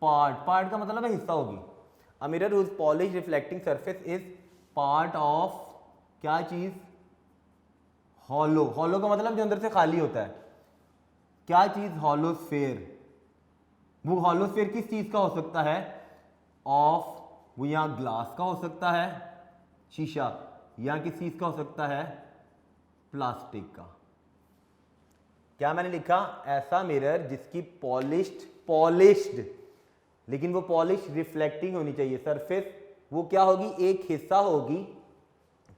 पार्ट का मतलब है हिस्सा होगी। A mirror whose polish reflecting surface is part of क्या चीज, हॉलो। हॉलो का मतलब जो अंदर से खाली होता है, क्या चीज, हॉलोस्फेयर। वो हॉलोस्फेयर किस चीज का हो सकता है, ऑफ, वो यहां ग्लास का हो सकता है, शीशा, या किस चीज का हो सकता है, प्लास्टिक का। क्या मैंने लिखा, ऐसा मिरर जिसकी पॉलिश्ड, लेकिन वो पॉलिश रिफ्लेक्टिंग होनी चाहिए सरफेस, वो क्या होगी, एक हिस्सा होगी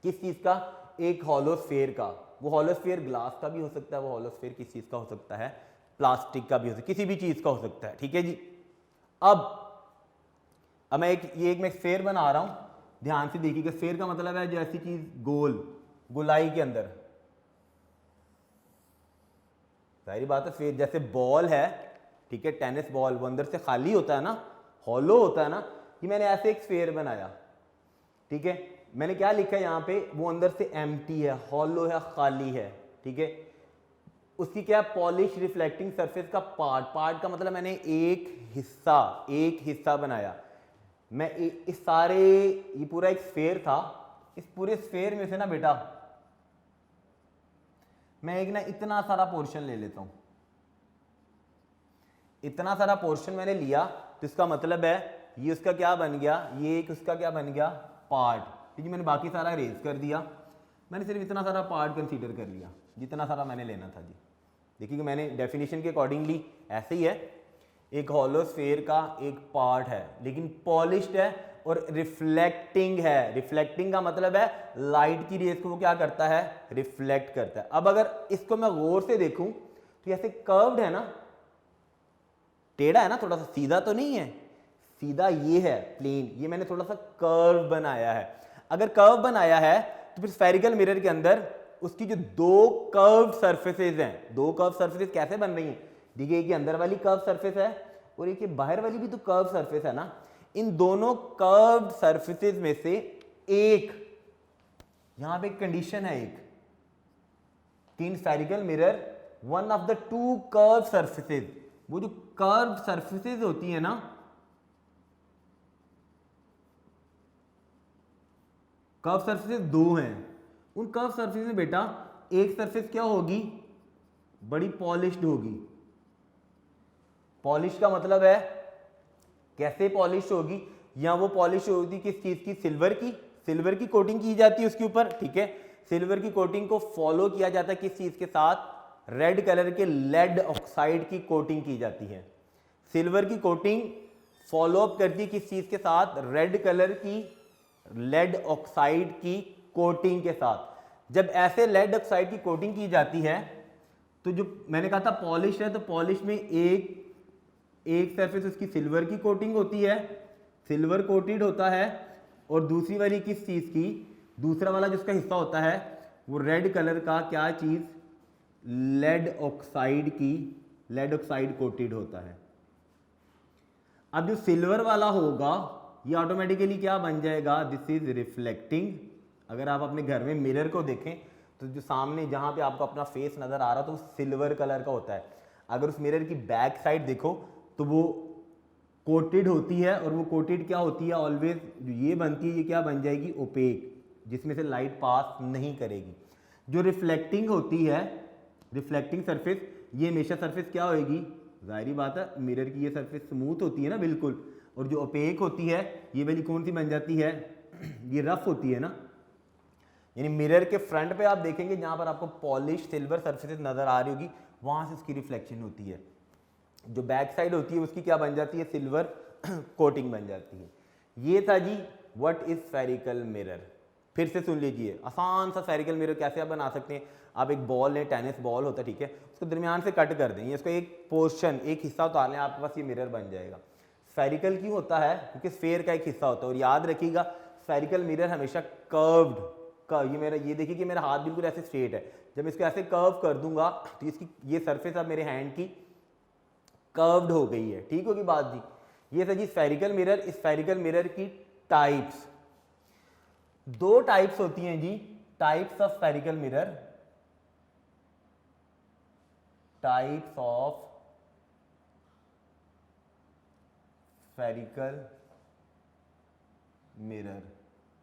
किस चीज का, एक हॉलोस्फेयर का। वो हॉलोस्फेयर ग्लास का भी हो सकता है, वो हॉलोस्फेयर किस चीज का हो सकता है, प्लास्टिक का भी हो सकता है, किसी भी चीज का हो सकता है, ठीक है जी। अब मैं एक स्फेयर बना रहा हूं, ध्यान से देखिएगा। स्फेयर का मतलब है जो ऐसी चीज गोल, गोलाई के अंदर, सारी बात है। स्फेयर जैसे बॉल है, ठीक है, टेनिस बॉल, वो अंदर से खाली होता है ना, हॉलो होता है ना, कि मैंने ऐसे एक स्फेयर बनाया, ठीक है। मैंने क्या लिखा है यहाँ पे, वो अंदर से एम्प्टी है, हॉलो है, खाली है, ठीक है। उसकी क्या, पॉलिश रिफ्लेक्टिंग सरफेस का पार्ट का मतलब मैंने एक हिस्सा बनाया। मैं इस सारे, ये पूरा एक स्फेयर था, इस पूरे स्फेयर में से ना बेटा मैं एक ना इतना सारा पोर्शन ले लेता हूं। इतना सारा पोर्शन मैंने लिया तो इसका मतलब है ये उसका क्या बन गया, ये एक उसका क्या बन गया, पार्ट, ठीक है। मैंने बाकी सारा इरेज कर दिया, मैंने सिर्फ इतना सारा पार्ट कंसीडर कर लिया, जितना सारा मैंने लेना था जी। देखिए कि मैंने डेफिनेशन के अकॉर्डिंगली ऐसे ही है, एक हॉलो स्फेयर का एक पार्ट है लेकिन पॉलिश्ड है और रिफ्लेक्टिंग है। रिफ्लेक्टिंग का मतलब है लाइट की रेस को वो क्या करता है, रिफ्लेक्ट करता है। अब अगर इसको मैं गौर से देखूं तो ऐसे कर्व्ड है ना, टेढ़ा है ना, थोड़ा सा सीधा तो नहीं है, सीधा ये है प्लेन, ये मैंने थोड़ा सा कर्व बनाया है। अगर कर्व बनाया है तो फिर स्फेरिकल मिरर के अंदर उसकी जो दो कर्व सरफेसेस हैं, दो कर्व सरफेसेस कैसे बन रही हैं, देखिए कि अंदर वाली कर्व सरफेस है और एक बाहर वाली भी तो कर्व सरफेस है ना, इन दोनों कर्व सरफेसेस में से एक, यहां पे एक कंडीशन है, एक in spherical mirror one of the two curve surfaces, वो जो कर्व सरफेसेस होती है ना, कर्व सरफेसेस दो हैं, उन कर्व सरफेस में बेटा एक सरफेस क्या होगी, बड़ी पॉलिश्ड होगी। पॉलिश का मतलब है कैसे पॉलिश होगी, या वो पॉलिश होगी किस चीज की, सिल्वर की कोटिंग की जाती है उसके ऊपर, ठीक है। सिल्वर की कोटिंग को फॉलो किया जाता है किस चीज के साथ, रेड कलर के लेड ऑक्साइड की कोटिंग की जाती है। सिल्वर की कोटिंग फॉलो अप करती है किस चीज के साथ, रेड कलर की लेड ऑक्साइड की कोटिंग के साथ। जब ऐसे लेड ऑक्साइड की कोटिंग की जाती है तो जो मैंने कहा था पॉलिश है, तो पॉलिश में एक सरफेस उसकी सिल्वर की कोटिंग होती है, सिल्वर कोटेड होता है, और दूसरी वाली किस चीज की, दूसरा वाला जिसका हिस्सा होता है वो रेड कलर का क्या चीज, लेड ऑक्साइड कोटेड होता है। अब जो सिल्वर वाला होगा ये ऑटोमेटिकली क्या बन जाएगा, दिस इज रिफ्लेक्टिंग। अगर आप अपने घर में मिरर को देखें तो जो सामने जहां पे आपको अपना फेस नजर आ रहा तो वो सिल्वर कलर का होता है। अगर उस मिरर की बैक साइड देखो तो वो कोटेड होती है, और वो कोटेड क्या होती है, ऑलवेज जो ये बनती है ये क्या बन जाएगी, ओपेक, जिसमें से लाइट पास नहीं करेगी। जो रिफ्लेक्टिंग होती है, रिफ्लेक्टिंग सरफेस, ये हमेशा सरफेस क्या होगी, जाहिर बात है मिरर की ये सरफेस स्मूथ होती है ना बिल्कुल, और जो ओपेक होती है ये वाली कौन सी बन जाती है, ये रफ होती है ना। यानी मिरर के फ्रंट पे आप देखेंगे जहां पर आपको पॉलिश सिल्वर सरफेस नजर आ रही होगी वहां से उसकी रिफ्लेक्शन होती है। जो बैक साइड होती है उसकी क्या बन जाती है, सिल्वर कोटिंग बन जाती है। ये था जी व्हाट इज स्फेरिकल मिरर। फिर से सुन लीजिए, आसान सा स्फेरिकल मिरर कैसे आप बना सकते हैं। आप एक बॉल लें, टेनिस बॉल होता है, ठीक है, उसको दरमियान से कट कर दें, इसको एक पोर्शन, एक हिस्सा उतार लें, आपके पास ये मिरर बन जाएगा। स्फेरिकल क्यों होता है, क्योंकि स्फेयर का एक हिस्सा होता है। और याद रखिएगा स्फेरिकल मिरर हमेशा कर्व्ड, ये देखिए कि मेरा हाथ बिल्कुल ऐसे स्ट्रेट है, जब इसको ऐसे कर्व कर दूंगा तो इसकी ये सरफेस अब मेरे हैंड की कर्व्ड हो गई है, ठीक होगी बात जी। ये था जी स्फेरिकल मिरर। स्फेरिकल मिरर की टाइप्स, दो टाइप्स होती हैं जी, types of spherical mirror, types of spherical mirror.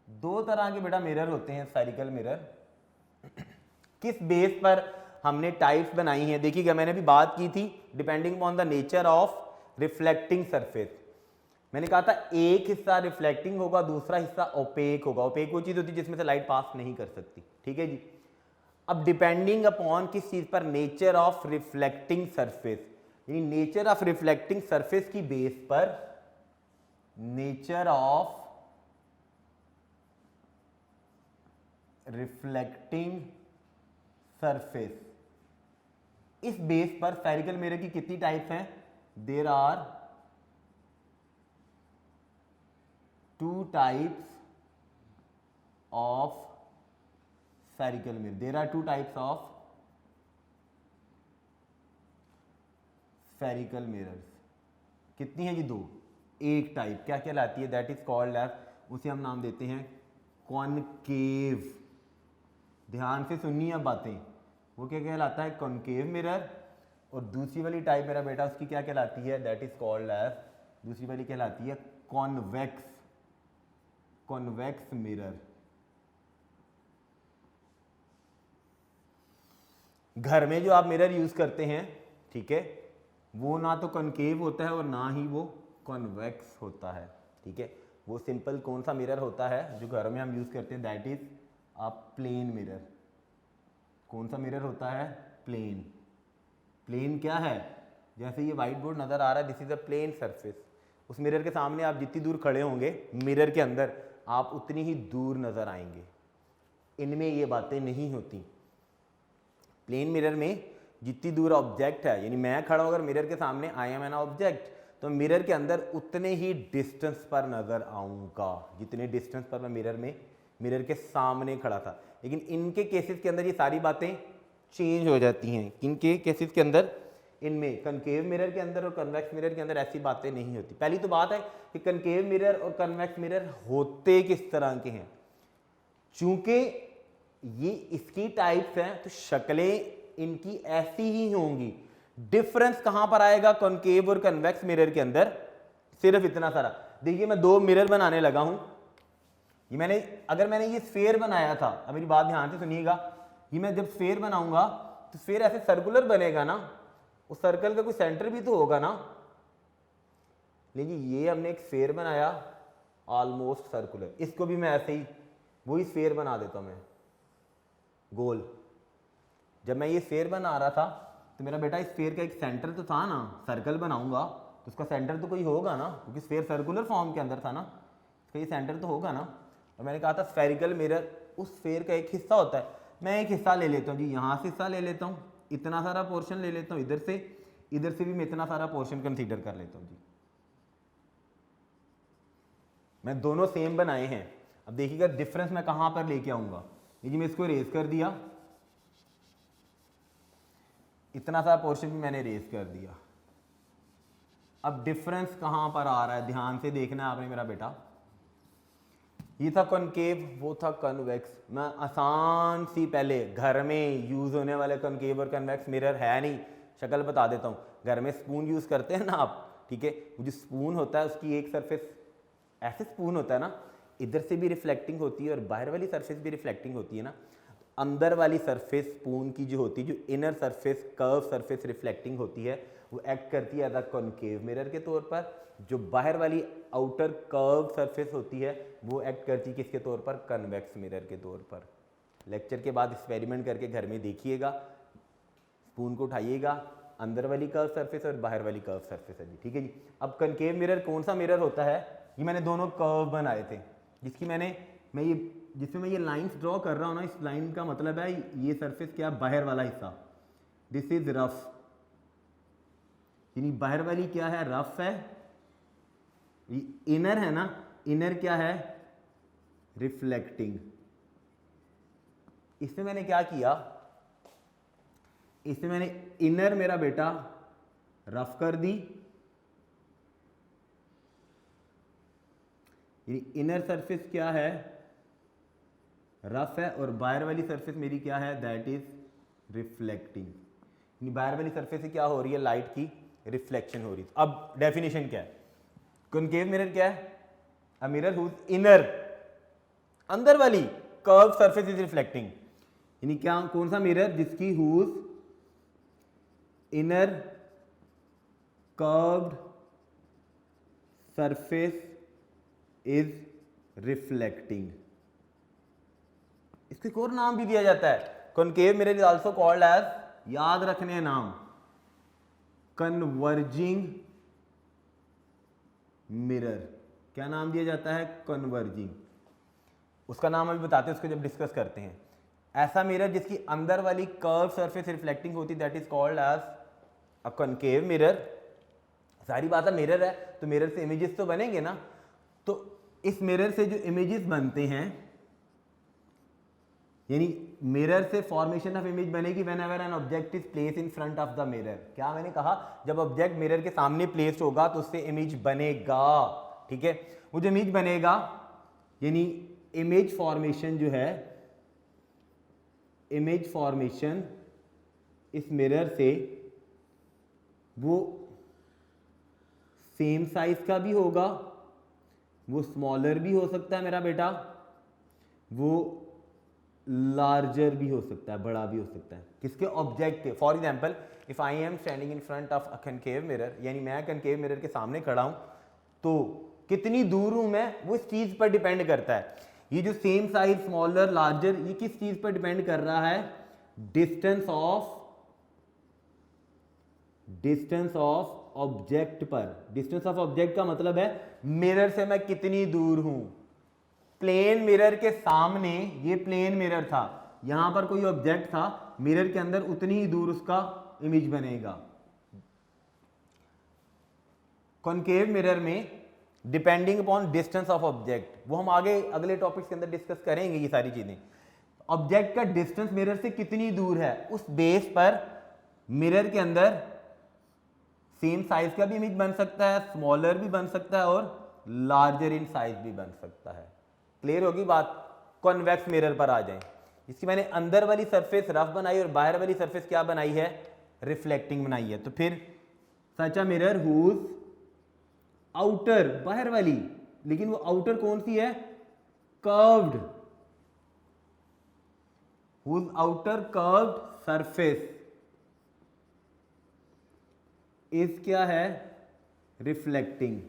दो तरह के बेटा मिरर होते हैं स्फेरिकल मिरर। किस बेस पर हमने टाइप्स बनाई हैं? देखिएगा, मैंने अभी बात की थी depending on the nature of reflecting surface. मैंने कहा था एक हिस्सा रिफ्लेक्टिंग होगा, दूसरा हिस्सा ओपेक होगा। ओपेक वो चीज होती है जिसमें से लाइट पास नहीं कर सकती, ठीक है जी। अब डिपेंडिंग अपॉन किस चीज पर? नेचर ऑफ रिफ्लेक्टिंग सरफेस, यानी नेचर ऑफ रिफ्लेक्टिंग सरफेस की बेस पर नेचर ऑफ रिफ्लेक्टिंग सरफेस, इस बेस पर स्फेरिकल मिरर की कितनी टाइप्स हैं? There are 2 types of spherical mirror. There are 2 types of spherical mirrors. कितनी है जी? 2। एक टाइप क्या कहलाती है? दैट इज कॉल्ड एज, उसे हम नाम देते हैं कॉनकेव। ध्यान से सुनिए अब बातें। वो क्या कहलाता है? Concave mirror. और दूसरी वाली टाइप मेरा बेटा उसकी क्या कहलाती है? दैट इज कॉल्ड एज, दूसरी वाली कहलाती है कॉन्वेक्स, कॉन्वेक्स मिरर। घर में जो आप मिरर यूज करते हैं, ठीक है, वो ना तो कॉनकेव होता है और ना ही वो कॉन्वेक्स होता है, ठीक है। वो सिंपल कौन सा मिरर होता है जो घर में हम यूज करते हैं? That is a plane mirror. कौन सा मिरर होता है? प्लेन। प्लेन क्या है? जैसे ये व्हाइट बोर्ड नजर आ रहा है, this is a plane surface. उस मिरर के सामने आप जितनी दूर खड़े होंगे मिरर के अंदर, आप उतनी ही दूर नजर आएंगे। इनमें ये बातें नहीं होती। प्लेन मिरर में जितनी दूर ऑब्जेक्ट है, यानी मैं खड़ा हूं अगर मिरर के सामने, आई एम एन ऑब्जेक्ट, तो मिरर के अंदर उतने ही डिस्टेंस पर नजर आऊंगा जितने डिस्टेंस पर मैं मिरर में, मिरर के सामने खड़ा था। लेकिन इनके केसेस के अंदर ये सारी बातें चेंज हो जाती हैं। किनके केसेस के अंदर? इनमें कनकेव मिरर के अंदर और कन्वेक्स मिरर के अंदर ऐसी बातें नहीं होती। पहली तो बात है कि कनकेव मिरर और कन्वेक्स मिरर होते किस तरह के हैं। चूंकि ये इसकी टाइप्स हैं तो शक्लें इनकी ऐसी ही होंगी। डिफरेंस कहां पर आएगा कॉनकेव और कन्वेक्स मिरर के अंदर? सिर्फ इतना सारा। देखिए, मैं 2 मिरर बनाने लगा हूं। ये अगर मैंने ये स्फेयर बनाया था, अब मेरी बात ध्यान से सुनिएगा, ये मैं जब स्फेयर बनाऊंगा तो स्फेयर ऐसे सर्कुलर बनेगा ना, उस सर्कल का कोई सेंटर भी तो होगा ना। लेकिन ये हमने एक स्फेयर बनाया ऑलमोस्ट सर्कुलर, इसको भी मैं ऐसे ही वही स्फेयर बना देता हूं मैं गोल। जब मैं ये स्फेयर बना रहा था तो मेरा बेटा इस स्फेयर का एक सेंटर तो था ना, सर्कल बनाऊंगा तो उसका सेंटर तो कोई होगा ना, क्योंकि स्फेयर सर्कुलर फॉर्म के अंदर था ना, इसका ये सेंटर तो होगा ना। और मैंने कहा था स्फेरिकल मिरर उस स्फेयर का एक हिस्सा होता है। मैं एक हिस्सा ले लेता हूँ जी, यहाँ से हिस्सा ले लेता हूँ, इतना सारा पोर्शन ले लेता हूँ, इधर से भी मैं इतना सारा पोर्शन कंसीडर कर लेता हूँ जी। मैं दोनों सेम बनाए हैं। अब देखिएगा डिफरेंस मैं कहां पर लेके आऊंगा। ये जी मैं इसको इरेज कर दिया, इतना सारा पोर्शन भी मैंने इरेज कर दिया। अब डिफरेंस कहां पर आ रहा है? ध्यान से देखना है आपने मेरा बेटा। ये था कॉनकेव, वो था कन्वेक्स। मैं आसान सी पहले घर में यूज होने वाले कॉनकेव और कन्वेक्स मिरर है नहीं, शक्ल बता देता हूँ। घर में स्पून यूज करते हैं ना आप, ठीक है, वो जो स्पून होता है उसकी एक सरफेस ऐसे स्पून होता है ना, इधर से भी रिफ्लेक्टिंग होती है और बाहर वाली सरफेस भी रिफ्लेक्टिंग होती है ना। अंदर वाली सरफेस स्पून की जो होती है, जो inner surface curve surface reflecting होती है, वो एक्ट करती है एज अ कॉनकेव मिरर के तौर पर। जो बाहर वाली आउटर कर्व सरफेस होती है वो एक्ट करती है किसके तौर पर? कन्वेक्स मिरर के तौर पर। लेक्चर के बाद एक्सपेरिमेंट करके घर में देखिएगा, स्पून को उठाइएगा, अंदर वाली कर्व सरफेस और बाहर वाली कर्व सरफेस है जी, ठीक है जी। अब कनकेव मिरर कौन सा मिरर होता है? ये मैंने दोनों कर्व बनाए थे, जिसमें मैं ये लाइंस ड्रॉ कर रहा हूँ ना, इस लाइन का मतलब है ये सरफेस क्या? बाहर वाला हिस्सा, दिस इज रफ, यानी बाहर वाली क्या है? रफ है। ये इनर है ना, इनर क्या है? रिफ्लेक्टिंग। इसमें मैंने क्या किया? इसमें मैंने इनर मेरा बेटा रफ कर दी, इनर सरफेस क्या है? रफ है, और बाहर वाली सरफेस मेरी क्या है? That is reflecting. बाहर वाली सरफेस से क्या हो रही है? लाइट की रिफ्लेक्शन हो रही है। अब डेफिनेशन क्या है? कॉनकेव मिरर क्या है? अ मिरर हुज इनर, अंदर वाली कर्व सरफेस इज रिफ्लेक्टिंग, यानी क्या, कौन सा मिरर, जिसकी whose inner curved surface is reflecting. इसको एक और नाम भी दिया जाता है, concave mirror is also called as, याद रखने हैं नाम, कन्वर्जिंग मिरर। क्या नाम दिया जाता है, कन्वर्जिंग। उसका नाम अभी बताते हैं, उसको जब डिस्कस करते हैं। ऐसा मिरर जिसकी अंदर वाली कर्व सरफेस रिफ्लेक्टिंग होती, that is called as a concave mirror. सारी बात है, मिरर है तो मिरर से इमेजेस तो बनेंगे ना, तो इस मिरर से जो इमेजेस बनते हैं, यानी मिरर से फॉर्मेशन ऑफ इमेज बनेगी whenever an object is place in front of the mirror. क्या मैंने कहा, जब ऑब्जेक्ट मिरर के सामने प्लेस होगा तो उससे इमेज बनेगा, ठीक है। वो जो इमेज बनेगा, यानी इमेज फॉर्मेशन जो है, इमेज फॉर्मेशन इस मिरर से वो सेम साइज का भी होगा, वो स्मॉलर भी हो सकता है मेरा बेटा, वो लार्जर भी हो सकता है, बड़ा भी हो सकता है, किसके, ऑब्जेक्ट के। For example, if I am standing in front of a concave mirror, यानी मैं कनकेव मिरर के सामने खड़ा हूं, तो कितनी दूर हूं मैं, वो इस चीज पर डिपेंड करता है। ये जो सेम साइज, स्मॉलर, लार्जर, ये किस चीज पर डिपेंड कर रहा है, डिस्टेंस ऑफ ऑब्जेक्ट पर। डिस्टेंस ऑफ ऑब्जेक्ट का मतलब है मिरर से मैं कितनी दूर हूं। प्लेन मिरर के सामने, ये प्लेन मिरर था, यहां पर कोई ऑब्जेक्ट था, मिरर के अंदर उतनी ही दूर उसका इमेज बनेगा। कॉनकेव मिरर में depending upon distance of object, वो हम आगे अगले टॉपिक्स के अंदर डिस्कस करेंगे ये सारी चीजें। ऑब्जेक्ट का डिस्टेंस मिरर से कितनी दूर है, उस बेस पर मिरर के अंदर सेम साइज का भी इमेज बन सकता है, स्मॉलर भी बन सकता है और लार्जर इन साइज भी बन सकता है। क्लियर होगी बात। कॉन्वेक्स मिरर पर आ जाएं, जिसकी मैंने अंदर वाली सरफेस रफ बनाई और बाहर वाली सरफेस क्या बनाई है, रिफ्लेक्टिंग बनाई है। तो फिर such a mirror whose outer, बाहर वाली, लेकिन वो आउटर कौन सी है, curved, whose outer curved surface is क्या है, रिफ्लेक्टिंग।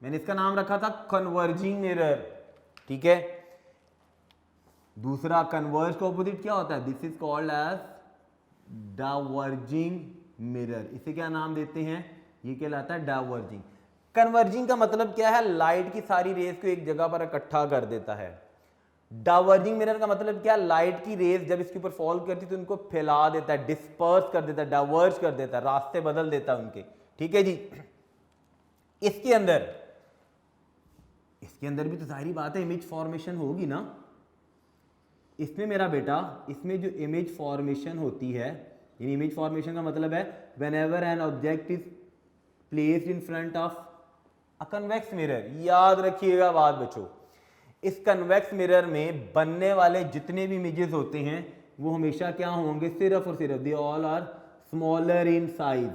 मैंने इसका नाम रखा था कन्वर्जिंग मिरर, ठीक है। दूसरा, कन्वर्ज का ऑपोजिट क्या होता है, this is called as diverging mirror. इसे क्या नाम देते हैं, ये कहलाता है डाइवर्जिंग। कन्वर्जिंग का मतलब क्या है, लाइट की सारी रेज को एक जगह पर इकट्ठा कर देता है। डाइवर्जिंग मिरर का मतलब क्या, लाइट की रेज जब इसके ऊपर फॉल करती है तो उनको फैला देता है, डिस्पर्स कर देता है, डाइवर्ज कर देता है, रास्ते बदल देता है उनके, ठीक है जी। इसके अंदर भी तो सारी बात है, इमेज फॉर्मेशन होगी ना। इसमें मेरा बेटा, इसमें जो इमेज फॉर्मेशन होती है, यानी इमेज फॉर्मेशन का मतलब है whenever an object is placed in front of a convex mirror. याद रखिएगा बात बच्चों, इस कन्वेक्स मिरर में बनने वाले जितने भी इमेजेस होते हैं वो हमेशा क्या होंगे, सिर्फ और सिर्फ they all are smaller in size.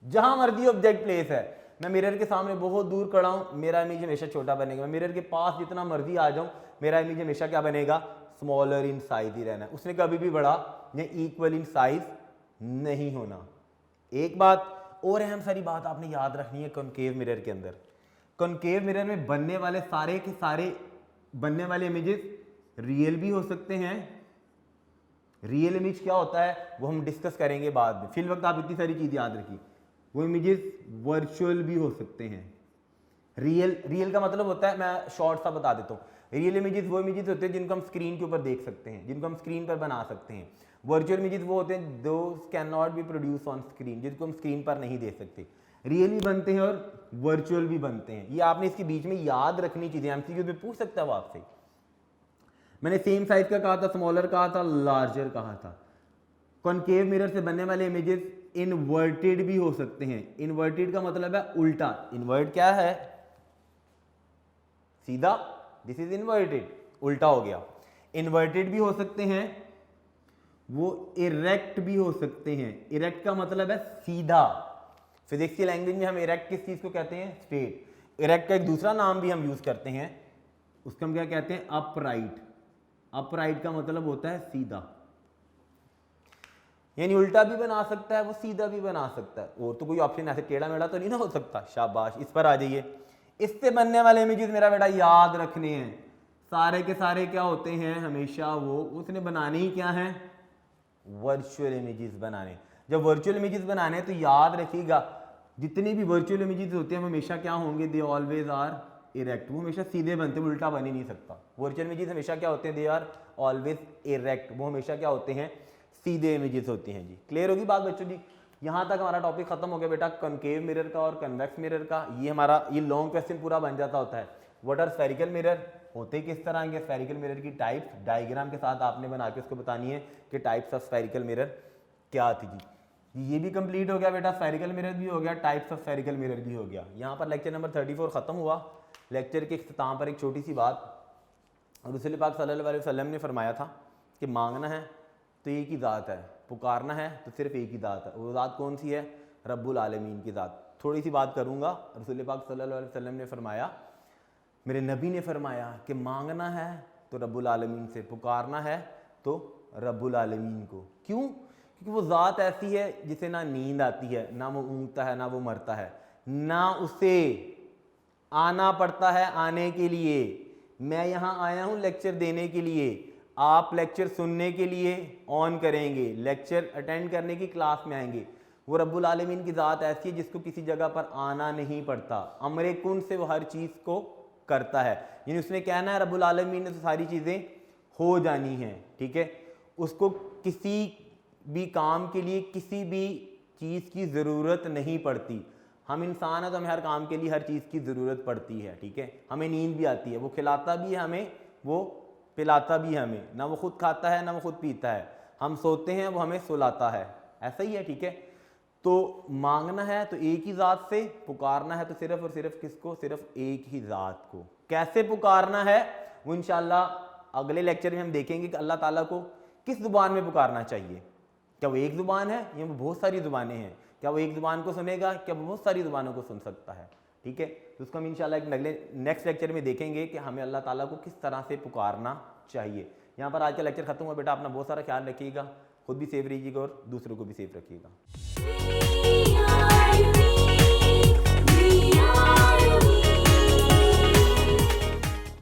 जहां मर्जी ऑब्जेक्ट प्लेस है, मैं मिरर के सामने बहुत दूर खड़ा हूं, मेरा इमेज हमेशा छोटा बनेगा। मैं मिरर के पास जितना मर्जी आ जाऊं, मेरा इमेज हमेशा क्या बनेगा, स्मॉलर इन साइज ही रहना है, उसने कभी भी बड़ा या इक्वल इन साइज नहीं होना। एक बात और अहम सारी बात आपने याद रखनी है कॉनकेव मिरर के अंदर, कॉनकेव मिरर में बनने वाले सारे के सारे बनने वाले इमेजेस रियल भी हो सकते हैं। रियल इमेज क्या होता है वो हम डिस्कस करेंगे बाद में, फिल वक्त आप इतनी सारी चीज याद रखिए। वो इमेजेस वर्चुअल भी हो सकते हैं। रियल का मतलब होता है, मैं शॉर्ट सा बता देता हूँ, रियल इमेजेस वो इमेजेस होते हैं जिनको हम स्क्रीन के ऊपर देख सकते हैं, जिनको हम स्क्रीन पर बना सकते हैं। वर्चुअल इमेजेस वो होते हैं those can not be produce on screen, जिनको हम स्क्रीन पर नहीं देख सकते। रियल भी बनते हैं और वर्चुअल भी बनते हैं। ये आपने इसके बीच में याद रखनी चीजें, एमसीक्यू में पूछ सकता है वो आपसे। मैंने सेम साइज का कहा था, स्मॉलर कहा था, लार्जर कहा था। कॉनकेव मिरर से बनने वाले इमेजेस इनवर्टेड भी हो सकते हैं। इनवर्टेड का मतलब है उल्टा। इनवर्ट क्या है, सीधा, दिस इज इनवर्टेड, उल्टा हो गया। इनवर्टेड भी हो सकते हैं, वो इरेक्ट भी हो सकते हैं। इरेक्ट का मतलब है सीधा, फिजिक्स की लैंग्वेज में हम इरेक्ट किस चीज़ को कहते हैं? स्ट्रेट। इरेक्ट का एक दूसरा नाम भी हम यूज़ करते हैं, उसको हम क्या कहते हैं? अपराइट। अपराइट का मतलब होता है सीधा, यानी उल्टा भी बना सकता है वो, सीधा भी बना सकता है। और तो कोई ऑप्शन ऐसे टेढ़ा मेढ़ा तो नहीं ना हो सकता। शाबाश, इस पर आ जाइए। इससे बनने वाले इमेजेस मेरा बेटा याद रखने हैं, सारे के सारे क्या होते हैं? हमेशा वो उसने बनाने ही क्या है? वर्चुअल इमेजेस बनाने। जब वर्चुअल इमेजेस बनाने तो याद रखिएगा, जितनी भी वर्चुअल इमेजेस होते हैं हमेशा क्या होंगे? They always are erect. वो हमेशा सीधे बनते हैं, उल्टा बन ही नहीं सकता। वर्चुअल इमेजेस हमेशा क्या होते हैं? They are always erect. वो हमेशा क्या होते हैं? सीधे इमेजेस होती हैं जी। क्लियर होगी बात बच्चों जी? यहाँ तक हमारा टॉपिक खत्म हो गया बेटा कॉनकेव मिरर का और कन्वेक्स मिरर का। ये हमारा ये लॉन्ग क्वेश्चन पूरा बन जाता होता है। What are spherical mirror? होते किस तरह के? स्फेरिकल मिरर की टाइप्स डायग्राम के साथ आपने बना के उसको बतानी है कि टाइप्स ऑफ स्फेरिकल मिरर क्या थी जी। ये भी कंप्लीट हो गया बेटा, स्फेरिकल मिरर भी हो गया, टाइप्स ऑफ स्फेरिकल मिरर भी हो गया। यहाँ पर लेक्चर नंबर 34 खत्म हुआ। लेक्चर के इख्तिताम पर एक छोटी सी बात, रसूल पाक सल्लल्लाहु अलैहि वसल्लम ने फरमाया था कि मांगना है तो एक ही ज़ात है, पुकारना है तो सिर्फ एक ही ज़ात है। वो ज़ात कौन सी है? रब्बुल आलमीन की ज़ात। थोड़ी सी बात करूँगा। रसूल पाक सल्लल्लाहु अलैहि वसल्लम ने फरमाया, मेरे नबी ने फरमाया कि मांगना है तो रब्बुल आलमीन से, पुकारना है तो रब्बुल आलमीन को। क्यों? क्योंकि वो ज़ात ऐसी है जिसे ना नींद आती है, ना वो ऊँगता है, ना वो मरता है, ना उसे आना पड़ता है आने के लिए। मैं यहाँ आया हूँ लेक्चर देने के लिए, आप लेक्चर सुनने के लिए ऑन करेंगे, लेक्चर अटेंड करने की क्लास में आएंगे। वो रब्बुल आलमीन की ज़ात ऐसी है जिसको किसी जगह पर आना नहीं पड़ता, अमरे कुन से वो हर चीज़ को करता है। यानी उसने कहना है रब्बुल आलमीन ने तो सारी चीज़ें हो जानी हैं, ठीक है। उसको किसी भी काम के लिए किसी भी चीज़ की ज़रूरत नहीं पड़ती। हम इंसान हैं तो हमें हर काम के लिए हर चीज़ की ज़रूरत पड़ती है, ठीक है। हमें नींद भी आती है, वो खिलाता भी है हमें, वो पिलाता भी है हमें। ना वो खुद खाता है ना वो खुद पीता है। हम सोते हैं वो हमें सुलाता है, ऐसा ही है, ठीक है। तो मांगना है तो एक ही ज़ात से, पुकारना है तो सिर्फ और सिर्फ किसको? सिर्फ एक ही ज़ात को। कैसे पुकारना है वो इंशाल्लाह अगले लेक्चर में हम देखेंगे कि अल्लाह ताला को किस ज़ुबान में पुकारना चाहिए। क्या वो एक ज़ुबान है या वो बहुत सारी ज़ुबानें हैं? क्या वो एक ज़ुबान को सुनेगा, क्या वो बहुत सारी ज़ुबानों को सुन सकता है, ठीक है। तो उसको हम इंशाल्लाह एक अगले नेक्स्ट लेक्चर में देखेंगे कि हमें अल्लाह ताला को किस तरह से पुकारना चाहिए। यहाँ पर आज का लेक्चर खत्म हुआ बेटा, अपना बहुत सारा ख्याल रखिएगा, खुद भी सेफ रहिएगा और दूसरों को भी सेफ रखिएगा।